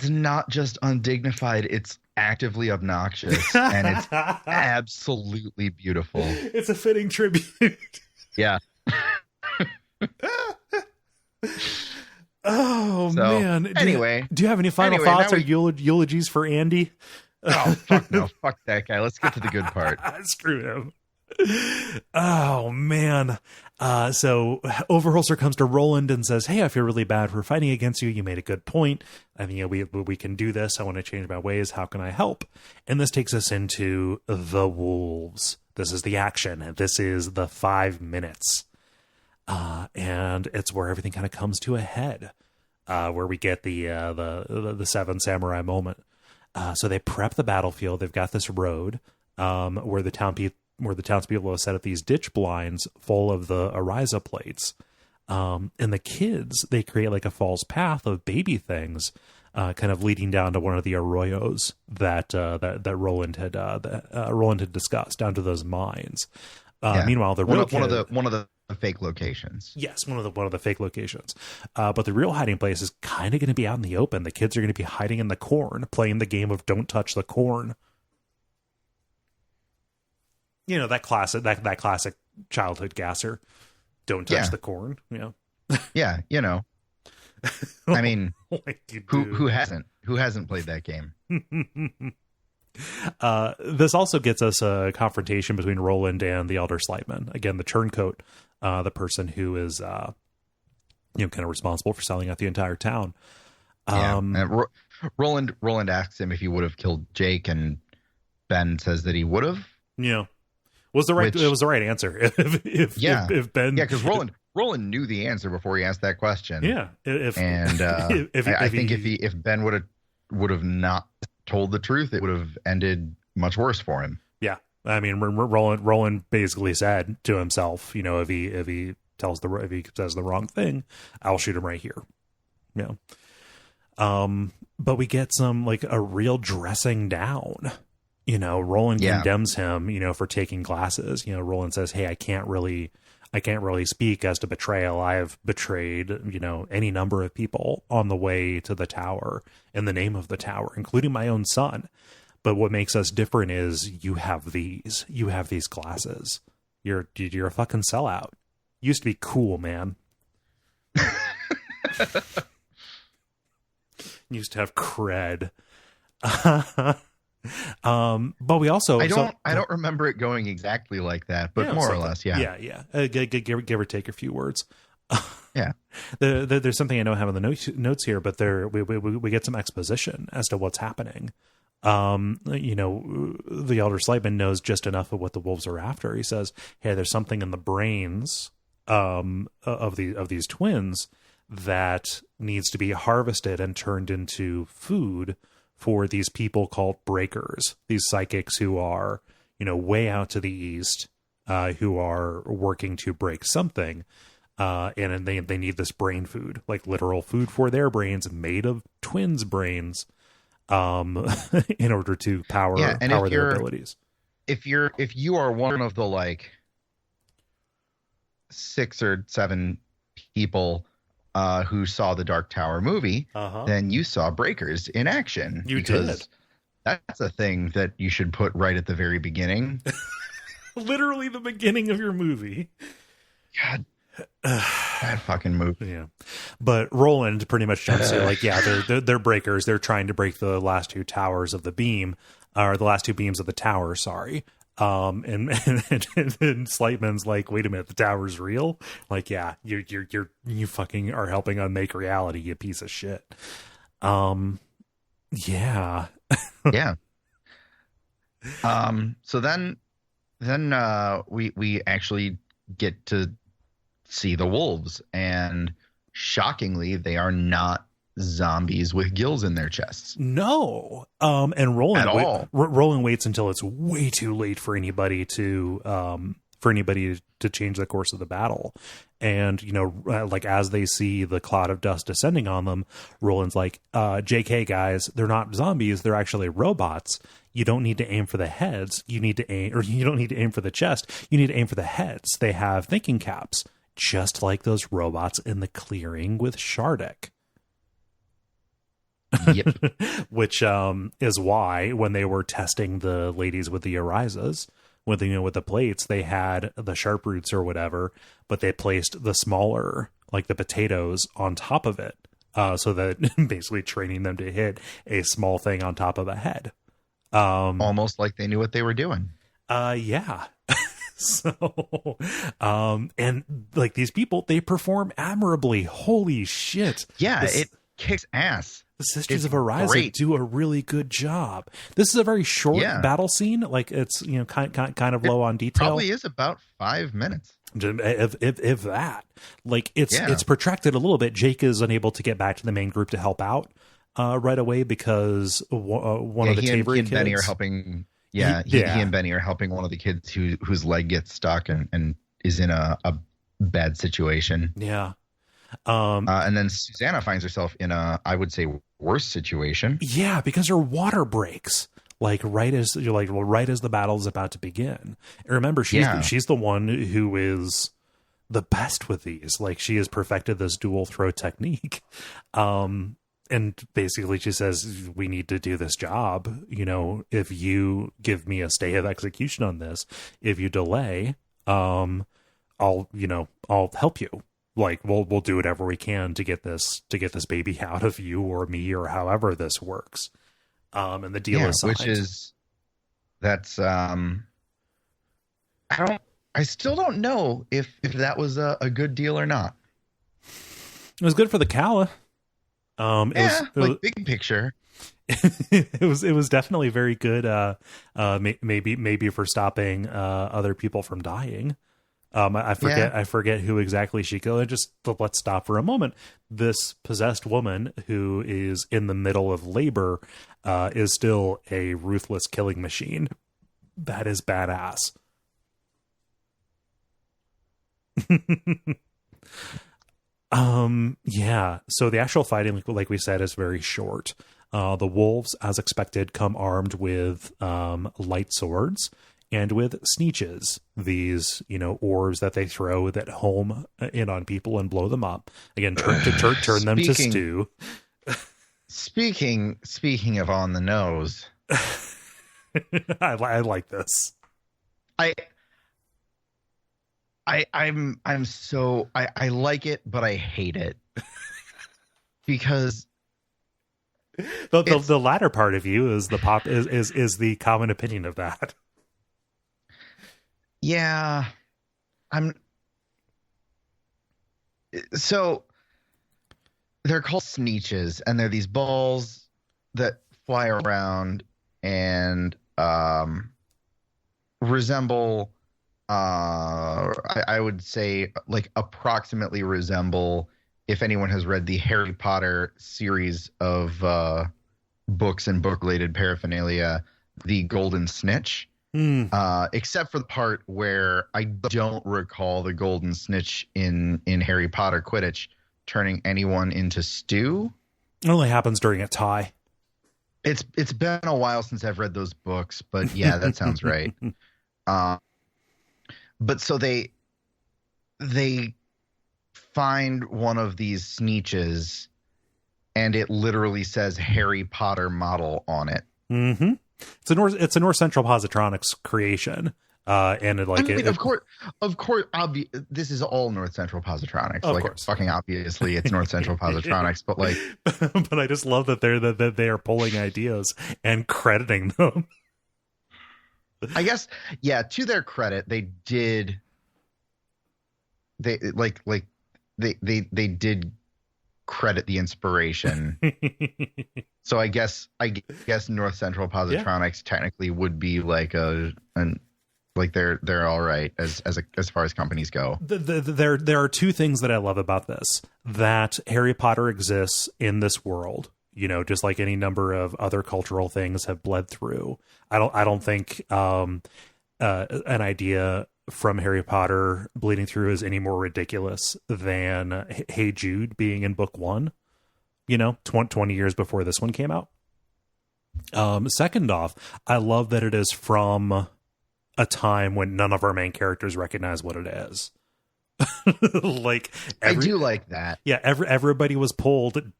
not just undignified, it's actively obnoxious, and it's absolutely beautiful. It's a fitting tribute. Yeah. Man. Anyway, do you have any final thoughts or eulogies for Andy? Oh, fuck no. Fuck that guy. Let's get to the good part. Screw him. Oh, man. So Overholser comes to Roland and says, hey, I feel really bad for fighting against you. You made a good point. I mean, we can do this. I want to change my ways. How can I help? And this takes us into the wolves. This is the action. This is the 5 minutes. And it's where everything kind of comes to a head, where we get the Seven Samurai moment. So they prep the battlefield. They've got this road where the townspeople have set up these ditch blinds full of the Ariza plates. And the kids, they create like a false path of baby things, kind of leading down to one of the arroyos that Roland had discussed, down to those mines. Meanwhile, the real one of the fake locations. Yes, one of the fake locations. But the real hiding place is kind of going to be out in the open. The kids are going to be hiding in the corn, playing the game of don't touch the corn. You know, that classic childhood gasser. Don't touch the corn. Yeah. Yeah, you know. I mean, who hasn't played that game? This also gets us a confrontation between Roland and the Elder Slightman. Again, the turncoat, the person who is, kind of responsible for selling out the entire town. Roland asks him if he would have killed Jake, and Ben says that he would have. Yeah, it was the right answer. If Ben, because Roland knew the answer before he asked that question. Yeah, I think if Ben would have not told the truth, it would have ended much worse for him. Yeah, I mean, Roland basically said to himself, if he if he says the wrong thing, I'll shoot him right here. Yeah. But we get some like a real dressing down. Roland condemns him, for taking glasses. Roland says, "Hey, I can't really speak as to betrayal. I have betrayed, any number of people on the way to the tower in the name of the tower, including my own son. But what makes us different is you have these glasses. You're a fucking sellout. Used to be cool, man." Used to have cred. But we also I don't remember it going exactly like that, but more or less, yeah. Give or take a few words. Yeah. There's something I don't have in the notes here, but we get some exposition as to what's happening. The Elder Slightman knows just enough of what the wolves are after. He says, "Hey, there's something in the brains of these twins that needs to be harvested and turned into food for these people called breakers, these psychics who are, way out to the east, who are working to break something. And they need this brain food, like literal food for their brains made of twins' brains, in order to power their abilities." If you are one of the like 6 or 7 people who saw the Dark Tower movie, then you saw Breakers in action. You did. That's a thing that you should put right at the very beginning. Literally the beginning of your movie. God. That fucking movie. Yeah. But Roland pretty much jumps to like, they're breakers. They're trying to break the last 2 towers of the beam, or the last 2 beams of the tower, sorry. And Slightman's like, "Wait a minute, the tower's real?" Like, "Yeah, you fucking are helping unmake reality, you piece of shit." Yeah. Yeah. So then we actually get to see the wolves, and shockingly, they are not zombies with gills in their chests. No. And Roland waits until it's way too late for anybody to change the course of the battle. And, like as they see the cloud of dust descending on them, Roland's like, "JK guys, they're not zombies. They're actually robots. You don't need to aim for the heads. You don't need to aim for the chest. You need to aim for the heads. They have thinking caps, just like those robots in the clearing with Shardik." Yep. Which is why when they were testing the ladies with the Arizas, with the plates, they had the sharp roots or whatever, but they placed the smaller, like the potatoes, on top of it, so that basically training them to hit a small thing on top of a head. Almost like they knew what they were doing. Yeah. So, and like these people, they perform admirably. Holy shit. Yeah, it kicks ass. The Sisters of Ariza do a really good job. This is a very short battle scene. Like it's, kind of low on detail. Probably is about 5 minutes. If that, like it's protracted a little bit. Jake is unable to get back to the main group to help out right away because one of the Tavery kids. Benny are helping. He and Benny are helping one of the kids whose leg gets stuck and is in a bad situation. Yeah. And then Susanna finds herself in I would say, worse situation. Yeah, because her water breaks right as the battle is about to begin. And remember, she's the one who is the best with these. Like she has perfected this dual throw technique. And basically she says, "We need to do this job. If you give me a stay of execution on this, if you delay, I'll help you. Like we'll do whatever we can to get this baby out of you or me or however this works." And the deal is signed. I still don't know if that was a good deal or not. It was good for the Calla. Big picture. It was definitely very good. Maybe for stopping other people from dying. I forget who exactly she killed. Just let's stop for a moment. This possessed woman who is in the middle of labor is still a ruthless killing machine. That is badass. Yeah. So the actual fighting, like we said, is very short. The wolves, as expected, come armed with light swords and with sneeches, these, orbs that they throw that home in on people and blow them up. Again, turn them to stew. Speaking of on the nose, I like this. I like it, but I hate it because the latter part of you is is the common opinion of that. Yeah, so they're called sneeches, and they're these balls that fly around and resemble, I would say, like approximately resemble, if anyone has read the Harry Potter series of books and book-related paraphernalia, the Golden Snitch. Except for the part where I don't recall the Golden Snitch in Harry Potter Quidditch turning anyone into stew. It only happens during a tie. It's been a while since I've read those books, but yeah, that sounds right. But so they find one of these sneeches, and it literally says Harry Potter model on it. Mm-hmm. It's a North Central Positronics creation, and of course, this is all North Central Positronics. Of course. Fucking obviously, it's North Central Positronics. But but I just love that they are pulling ideas and crediting them. I guess, yeah. To their credit, they did. They did credit the inspiration. So I guess North Central Positronics technically would be like they're all right as far as companies go. There are two things that I love about this: that Harry Potter exists in this world, just like any number of other cultural things have bled through. I don't think an idea from Harry Potter bleeding through is any more ridiculous than Hey Jude being in book 1, 20 years before this one came out. Second off, I love that it is from a time when none of our main characters recognize what it is. I do like that. Yeah, everybody was pulled,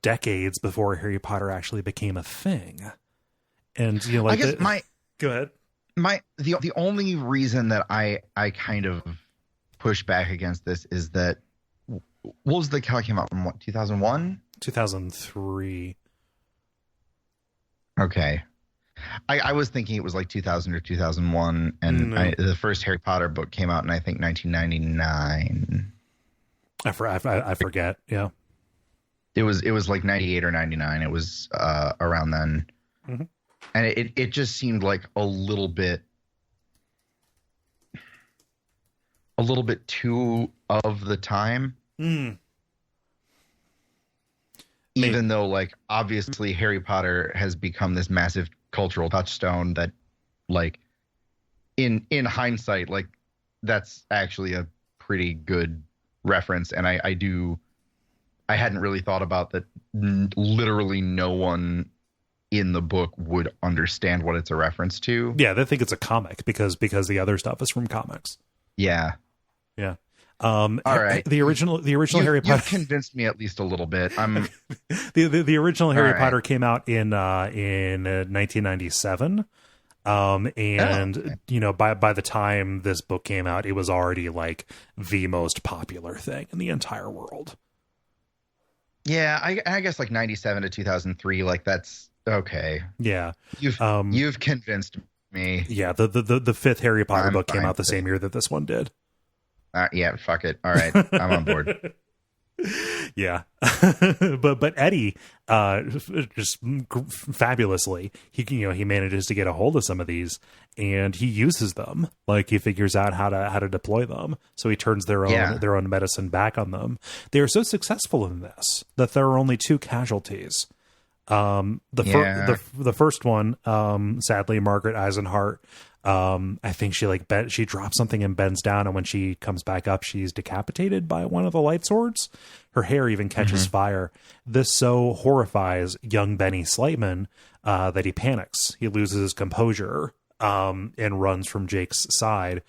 decades before Harry Potter actually became a thing. And I guess go ahead. The only reason that I kind of push back against this is that what was the Calla came out in 2001? 2003. Okay. I was thinking it was like 2000 or 2001, and No. the first Harry Potter book came out in, I think, 1999. I forget. Yeah. It was like 98 or 99. It was around then. Mm-hmm. And it just seemed like a little bit too of the time. Even though, like, obviously Harry Potter has become this massive cultural touchstone that, like, in hindsight, like, that's actually a pretty good reference. And I hadn't really thought about that. Literally no one in the book would understand what it's a reference to. Yeah, they think it's a comic because the other stuff is from comics. Yeah. Yeah. All right. The original Harry Potter. You've convinced me at least a little bit. The original Harry right. Potter came out in 1997. By the time this book came out, it was already like the most popular thing in the entire world. Yeah, I guess like 97 to 2003, like that's okay. Yeah. You've convinced me. Yeah, the fifth Harry Potter book came out the same year that this one did. Yeah, fuck it. All right, I'm on board. Yeah. but Eddie just fabulously, he manages to get a hold of some of these, and he uses them. Like, he figures out how to deploy them, so he turns their own medicine back on them. They are so successful in this that there are only 2 casualties. The first one, sadly, Margaret Eisenhart I think she drops something and bends down, and when she comes back up, she's decapitated by one of the light swords. Her hair even catches fire. This so horrifies young Benny Slightman that he panics. He loses his composure and runs from Jake's side.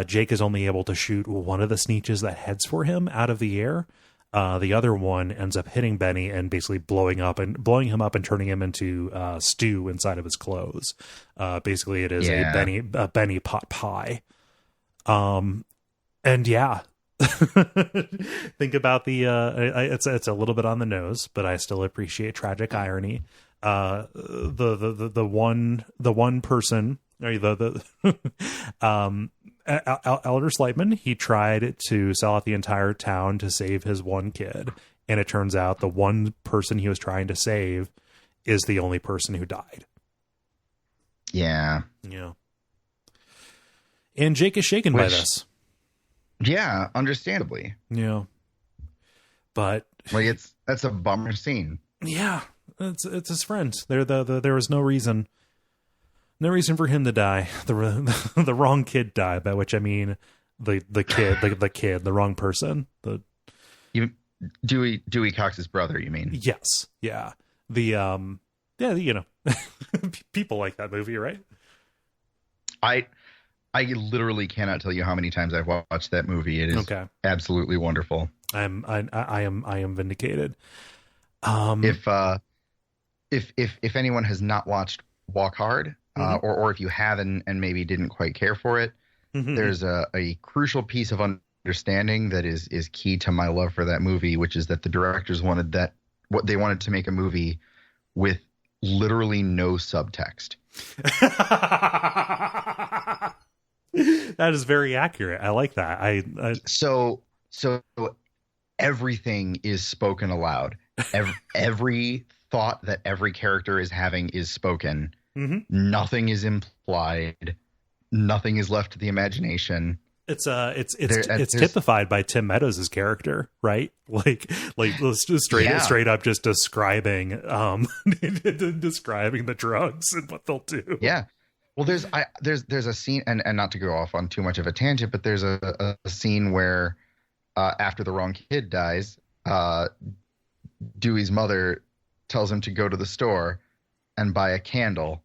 Jake is only able to shoot one of the Sneetches that heads for him out of the air. The other one ends up hitting Benny and basically blowing him up and turning him into stew inside of his clothes. Basically, it is a Benny pot pie. And yeah, think about it's a little bit on the nose, but I still appreciate tragic irony. The one person, or Elder Slightman, he tried to sell out the entire town to save his one kid, and it turns out the one person he was trying to save is the only person who died. Yeah. And Jake is shaken by this. Yeah, understandably. Yeah. But that's a bummer scene. Yeah, it's his friend. There was no reason for him to die. The wrong kid died, by which I mean the wrong person. Dewey Cox's brother, you mean? Yes. Yeah. People like that movie, right? I literally cannot tell you how many times I've watched that movie. It is absolutely wonderful. I am vindicated. If anyone has not watched Walk Hard, or if you have and maybe didn't quite care for it, there's a crucial piece of understanding that is key to my love for that movie, which is that the directors wanted to make a movie with literally no subtext. That is very accurate. I like that. So everything is spoken aloud. Every thought that every character is having is spoken. Nothing is implied. Nothing is left to the imagination. It's typified by Tim Meadows' character, right? Like straight up just describing the drugs and what they'll do. Yeah. Well, there's a scene, and not to go off on too much of a tangent, but there's a scene where after the wrong kid dies, Dewey's mother tells him to go to the store and buy a candle,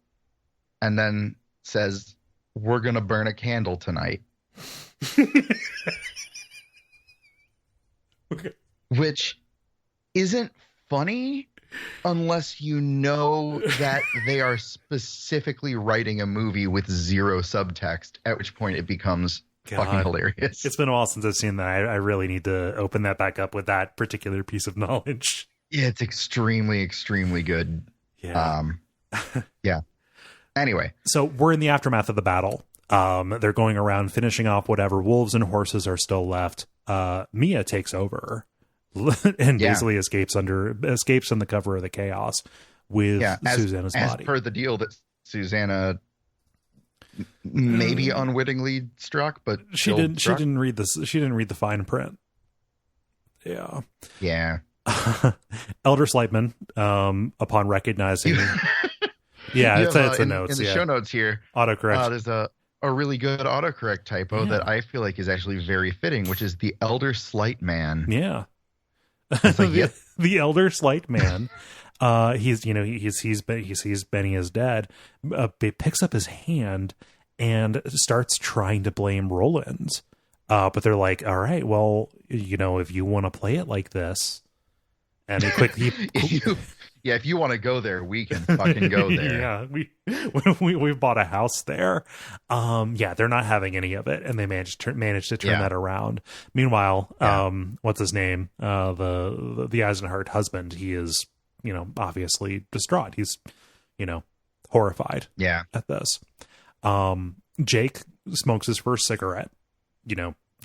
and then says, "We're gonna burn a candle tonight." Okay. Which isn't funny unless you know that they are specifically writing a movie with zero subtext, at which point it becomes fucking hilarious. It's been a while since I've seen that. I really need to open that back up with that particular piece of knowledge. Yeah, it's extremely, extremely good. Yeah. Yeah. Anyway. So we're in the aftermath of the battle. They're going around finishing off whatever wolves and horses are still left. Mia takes over and basically escapes in the cover of the chaos with Susanna's body. As per the deal that Susanna maybe unwittingly struck, but she didn't read the fine print. Yeah. Yeah. Elder Slightman, upon recognizing it's the notes. In the show notes here, autocorrect. There's a really good autocorrect typo that I feel like is actually very fitting, which is the Elder Slight Man. Yeah. Like, the Elder Slight Man. He sees Benny is dead. He picks up his hand and starts trying to blame Roland. But they're like, all right, well, if you want to play it like this, and they quickly, if you want to go there, we can fucking go there. Yeah, we've bought a house there. They're not having any of it, and they managed to turn that around. Meanwhile, what's his name? The Eisenhart husband. He is, obviously distraught. He's, horrified. Yeah. At this. Jake smokes his first cigarette.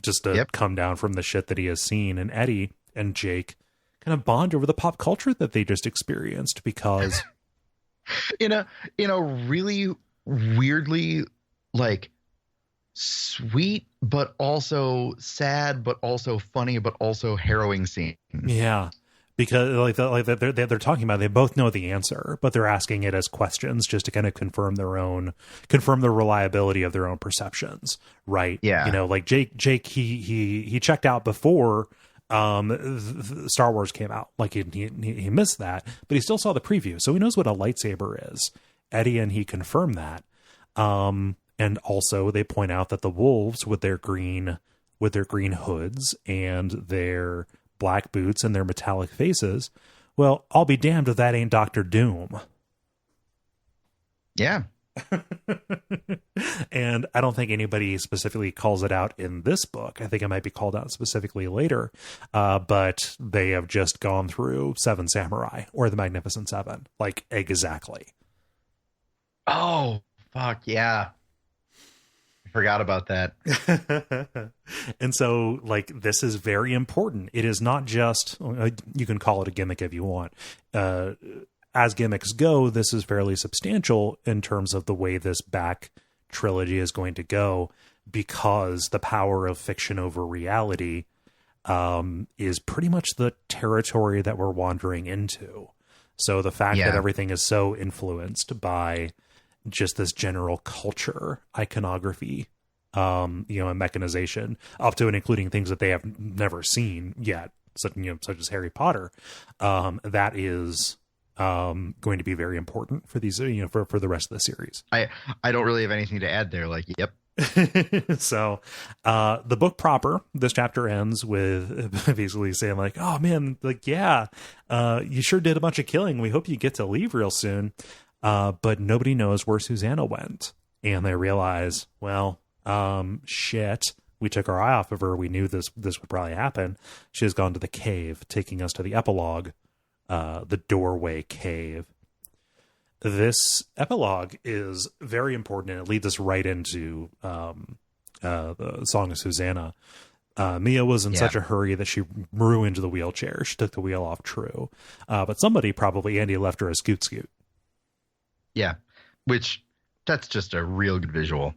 Just to come down from the shit that he has seen, and Eddie and Jake kind of bond over the pop culture that they just experienced, because in a really weirdly like sweet but also sad but also funny but also harrowing scene. Yeah. because they're talking about it, they both know the answer, but they're asking it as questions just to kind of confirm the reliability of their own perceptions, right? Yeah. You know, like Jake he checked out before Star Wars came out. Like he missed that, but he still saw the preview, so he knows what a lightsaber is. Eddie and he confirm that, and also they point out that the wolves with their green hoods and their black boots and their metallic faces, well, I'll be damned if that ain't Doctor Doom. Yeah. And I don't think anybody specifically calls it out in this book. I think it might be called out specifically later, but they have just gone through Seven Samurai or the Magnificent Seven, like exactly. Oh, fuck yeah. I forgot about that. And so, like, this is very important. It is not just, you can call it a gimmick if you want. As gimmicks go, this is fairly substantial in terms of the way this back trilogy is going to go, because the power of fiction over reality is pretty much the territory that we're wandering into. So the fact that everything is so influenced by just this general culture, iconography, and mechanization, up to and including things that they have never seen yet, such as Harry Potter, that is going to be very important for these, for the rest of the series. I don't really have anything to add there. Like, yep. So the book proper, this chapter ends with basically saying like, oh man, like, yeah, you sure did a bunch of killing. We hope you get to leave real soon. But nobody knows where Susanna went. And they realize, well, shit, we took our eye off of her. We knew this would probably happen. She has gone to the cave, taking us to the epilogue, the doorway cave. This epilogue is very important, and it leads us right into the Song of Susanna. Mia was in such a hurry that she ruined the wheelchair. She took the wheel off, true. But somebody, probably Andy, left her a scoot. Yeah, which that's just a real good visual.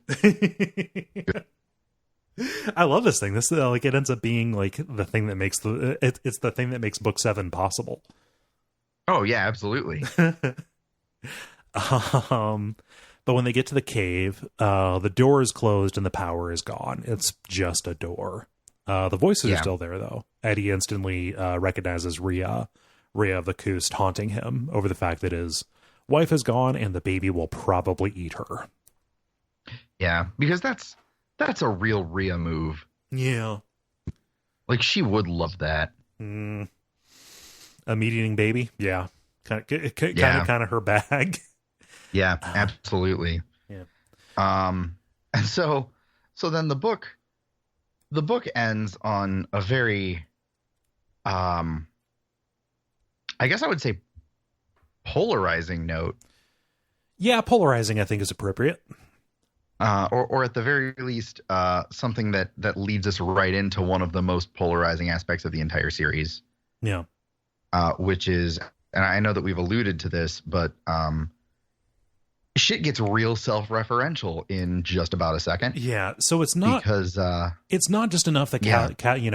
I love this thing. This like it ends up being like the thing that makes it's the thing that makes book 7 possible. Oh yeah, absolutely. But when they get to the cave, the door is closed and the power is gone. It's just a door. The voices are still there though. Eddie instantly recognizes Rhea of the Coast haunting him over the fact that his wife is gone and the baby will probably eat her. Yeah, because that's a real Rhea move. Yeah. Like, she would love that. A meat-eating baby? Yeah. Kind of her bag. Yeah, absolutely. Yeah. And so then the book ends on a very, I guess I would say polarizing note. Yeah, polarizing I think is appropriate. Or at the very least, something that leads us right into one of the most polarizing aspects of the entire series. Yeah. Which is, and I know that we've alluded to this, but shit gets real self-referential in just about a second. Yeah, so it's not because it's not just enough that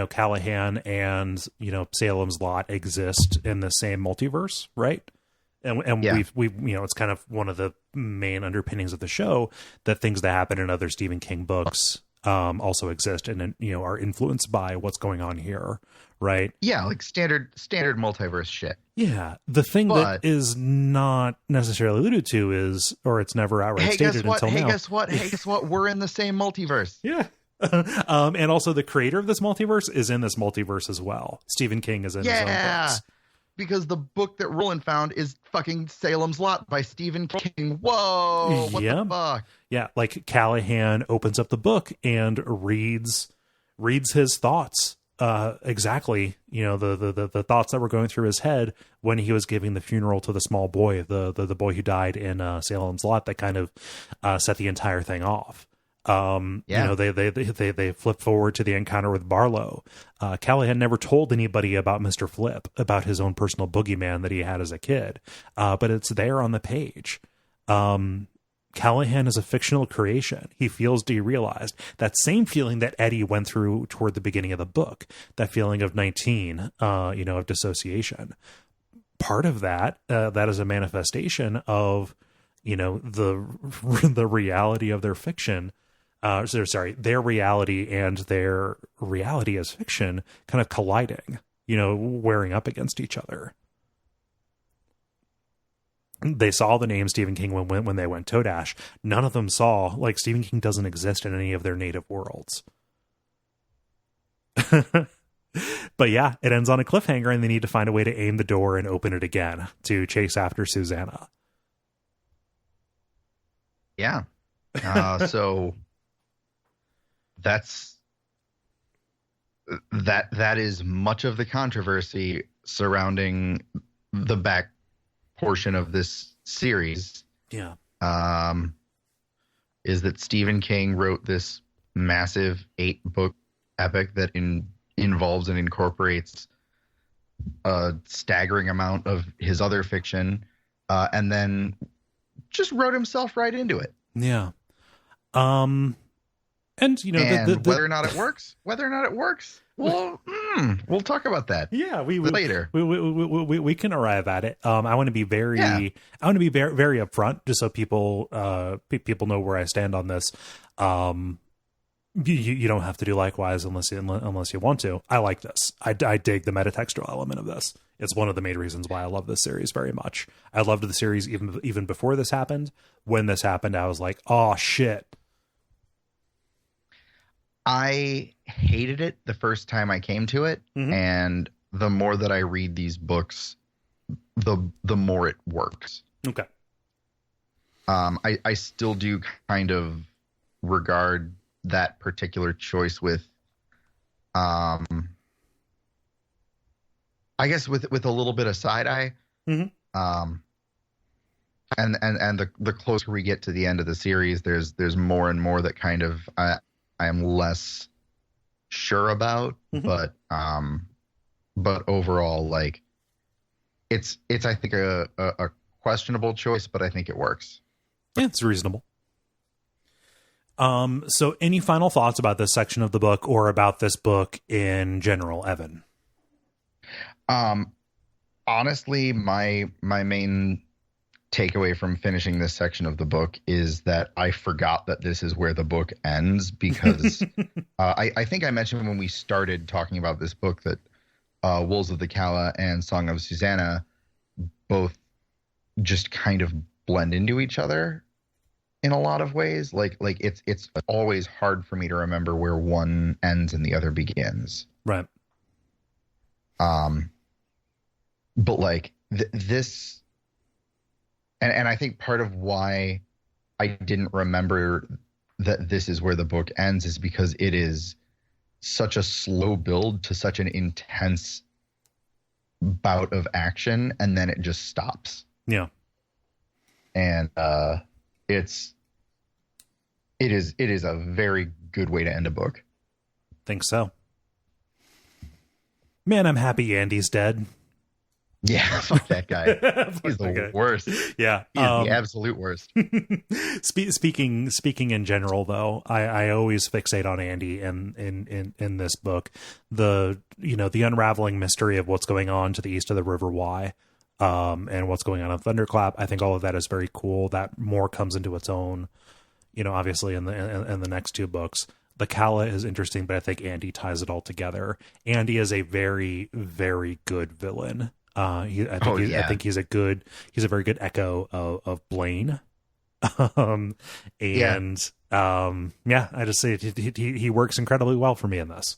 Callahan and Salem's Lot exist in the same multiverse, right? And we've it's kind of one of the main underpinnings of the show that things that happen in other Stephen King books also exist and are influenced by what's going on here, right? Yeah, like standard multiverse shit. Yeah, the thing that is not necessarily alluded to is, or it's never outright stated until now. Guess what? We're in the same multiverse. Yeah. And also the creator of this multiverse is in this multiverse as well. Stephen King is in his own books. Because the book that Roland found is fucking Salem's Lot by Stephen King. Whoa, what the fuck? Yeah, like Callahan opens up the book and reads his thoughts. Exactly, the thoughts that were going through his head when he was giving the funeral to the small boy, the boy who died in Salem's Lot, that kind of set the entire thing off. They flip forward to the encounter with Barlow. Callahan never told anybody about Mr. Flip, about his own personal boogeyman that he had as a kid, but it's there on the page. Callahan is a fictional creation. He feels derealized. That same feeling that Eddie went through toward the beginning of the book, that feeling of 19, of dissociation. Part of that, that is a manifestation of, the reality of their fiction. Their reality and their reality as fiction kind of colliding, wearing up against each other. They saw the name Stephen King when they went Todash. None of them saw, like, Stephen King doesn't exist in any of their native worlds. But yeah, it ends on a cliffhanger, and they need to find a way to aim the door and open it again to chase after Susanna. Yeah. So that is much of the controversy surrounding the back portion of this series. Yeah. Is that Stephen King wrote this massive 8-book epic that involves and incorporates a staggering amount of his other fiction, and then just wrote himself right into it. Yeah. And whether or not it works, well, we'll talk about that. Yeah, later. We can arrive at it. I want to be very upfront, just so people know where I stand on this. You don't have to do likewise unless you want to. I like this. I dig the metatextual element of this. It's one of the main reasons why I love this series very much. I loved the series even before this happened. When this happened, I was like, oh shit. I hated it the first time I came to it, and the more that I read these books, the more it works. Okay. I still do kind of regard that particular choice with, I guess with a little bit of side eye. And the closer we get to the end of the series, there's more and more that kind of I'm less sure about, but overall, like, it's I think a questionable choice, but I think it works. Yeah, it's reasonable. So any final thoughts about this section of the book or about this book in general, Evan? Honestly, my main takeaway from finishing this section of the book is that I forgot that this is where the book ends, because I think I mentioned when we started talking about this book that Wolves of the Calla and Song of Susanna both just kind of blend into each other in a lot of ways. Like it's always hard for me to remember where one ends and the other begins. Right. But like this, and I think part of why I didn't remember that this is where the book ends is because it is such a slow build to such an intense bout of action, and then it just stops. Yeah. And it is a very good way to end a book. Think so. Man, I'm happy Andy's dead. Yeah, fuck that guy. He's the worst. Yeah, he's the absolute worst. Speaking in general, though, I always fixate on Andy in this book. The unraveling mystery of what's going on to the east of the River Wye, and what's going on in Thunderclap. I think all of that is very cool. That more comes into its own, obviously in the next two books. The Calla is interesting, but I think Andy ties it all together. Andy is a very, very good villain. I think he's a very good echo of Blaine. I just say he works incredibly well for me in this.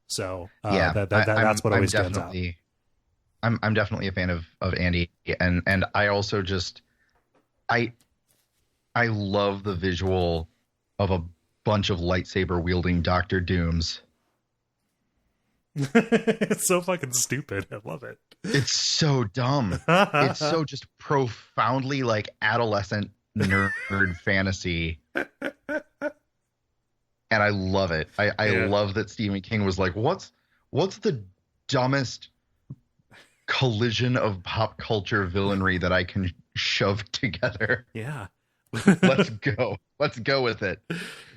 So that's what always stands out. I'm definitely a fan of Andy, and I also just I love the visual of a bunch of lightsaber wielding Doctor Dooms. It's so fucking stupid. I love it. It's so dumb. It's so just profoundly like adolescent nerd fantasy. And I love it. I love that Stephen King was like, what's the dumbest collision of pop culture villainry that I can shove together? Yeah. Let's go. Let's go with it.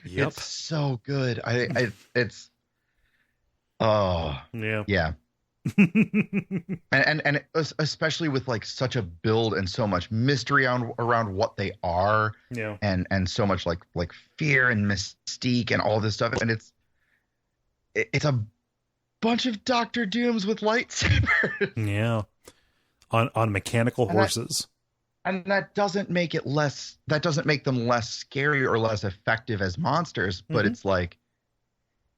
Yep. It's so good. It's oh yeah. and especially with like such a build and so much mystery around what they are, and so much like fear and mystique and all this stuff, and it's a bunch of Doctor Dooms with lightsabers. Yeah, on mechanical horses. And that doesn't make them less scary or less effective as monsters, but it's like,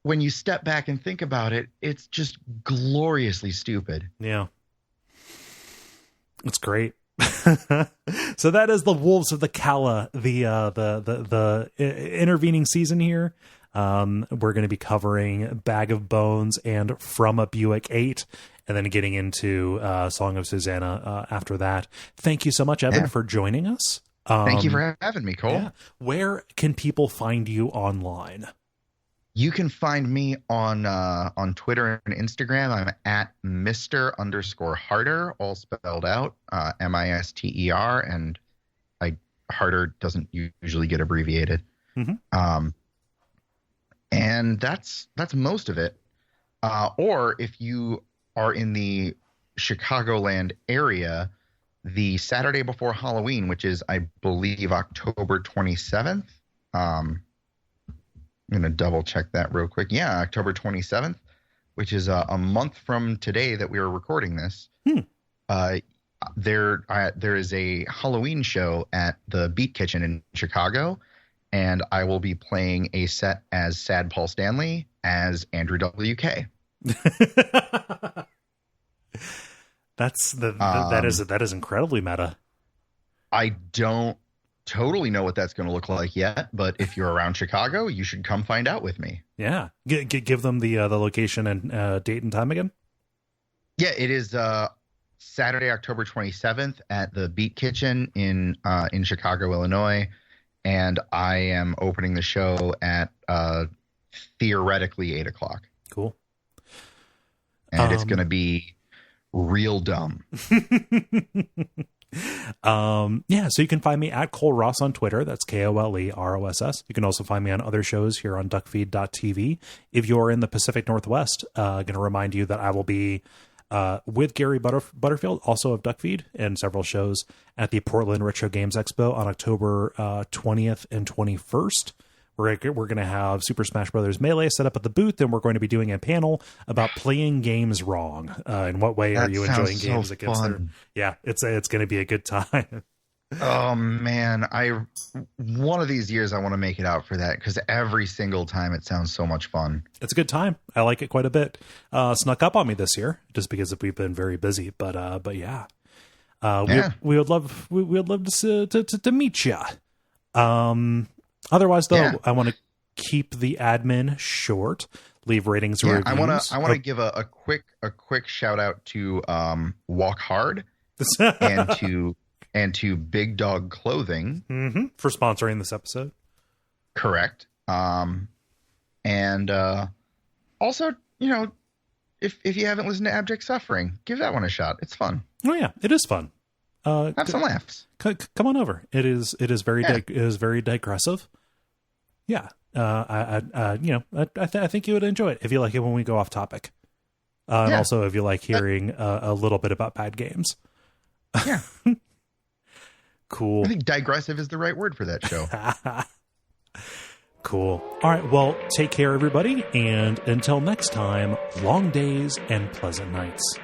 when you step back and think about it, it's just gloriously stupid. Yeah. It's great. So that is the Wolves of the Calla, the intervening season here. We're going to be covering Bag of Bones and From a Buick 8, and then getting into Song of Susanna after that. Thank you so much, Evan, for joining us. Thank you for having me, Cole. Yeah. Where can people find you online? You can find me on Twitter and Instagram. I'm at Mr_Harder, all spelled out, Mister, and Harder doesn't usually get abbreviated. And that's most of it. Or if you are in the Chicagoland area, the Saturday before Halloween, which is, I believe, October 27th. I'm going to double check that real quick. Yeah, October 27th, which is a month from today that we are recording this. There is a Halloween show at the Beat Kitchen in Chicago, and I will be playing a set as Sad Paul Stanley as Andrew WK. That is incredibly meta. I don't totally know what that's going to look like yet, but if you're around Chicago, you should come find out with me. Yeah, give them the location and date and time again. Yeah, it is Saturday, October 27th at the Beat Kitchen in Chicago, Illinois, and I am opening the show at theoretically 8:00. Cool. And it's going to be real dumb. So you can find me at Cole Ross on Twitter. That's KOLEROSS. You can also find me on other shows here on Duckfeed.tv. If you're in the Pacific Northwest, going to remind you that I will be with Gary Butterfield, also of Duckfeed, and several shows at the Portland Retro Games Expo on October 20th and 21st. We're going to have Super Smash Brothers Melee set up at the booth, and we're going to be doing a panel about playing games wrong. In what way are you enjoying games against them? Yeah, it's going to be a good time. Oh man, one of these years I want to make it out for that, because every single time it sounds so much fun. It's a good time. I like it quite a bit. Snuck up on me this year just because we've been very busy, but yeah. We would love to meet you. Otherwise, though, I want to keep the admin short. Leave ratings or reviews. I want to give a quick shout out to Walk Hard and to Big Dog Clothing for sponsoring this episode. Correct. And also, if you haven't listened to Abject Suffering, give that one a shot. It's fun. Oh yeah, it is fun. Have some laughs. Come on over. It is very digressive. Yeah. I think you would enjoy it if you like it when we go off topic. And also if you like hearing a little bit about bad games. Yeah. Cool. I think digressive is the right word for that show. Cool. All right. Well, take care, everybody. And until next time, long days and pleasant nights.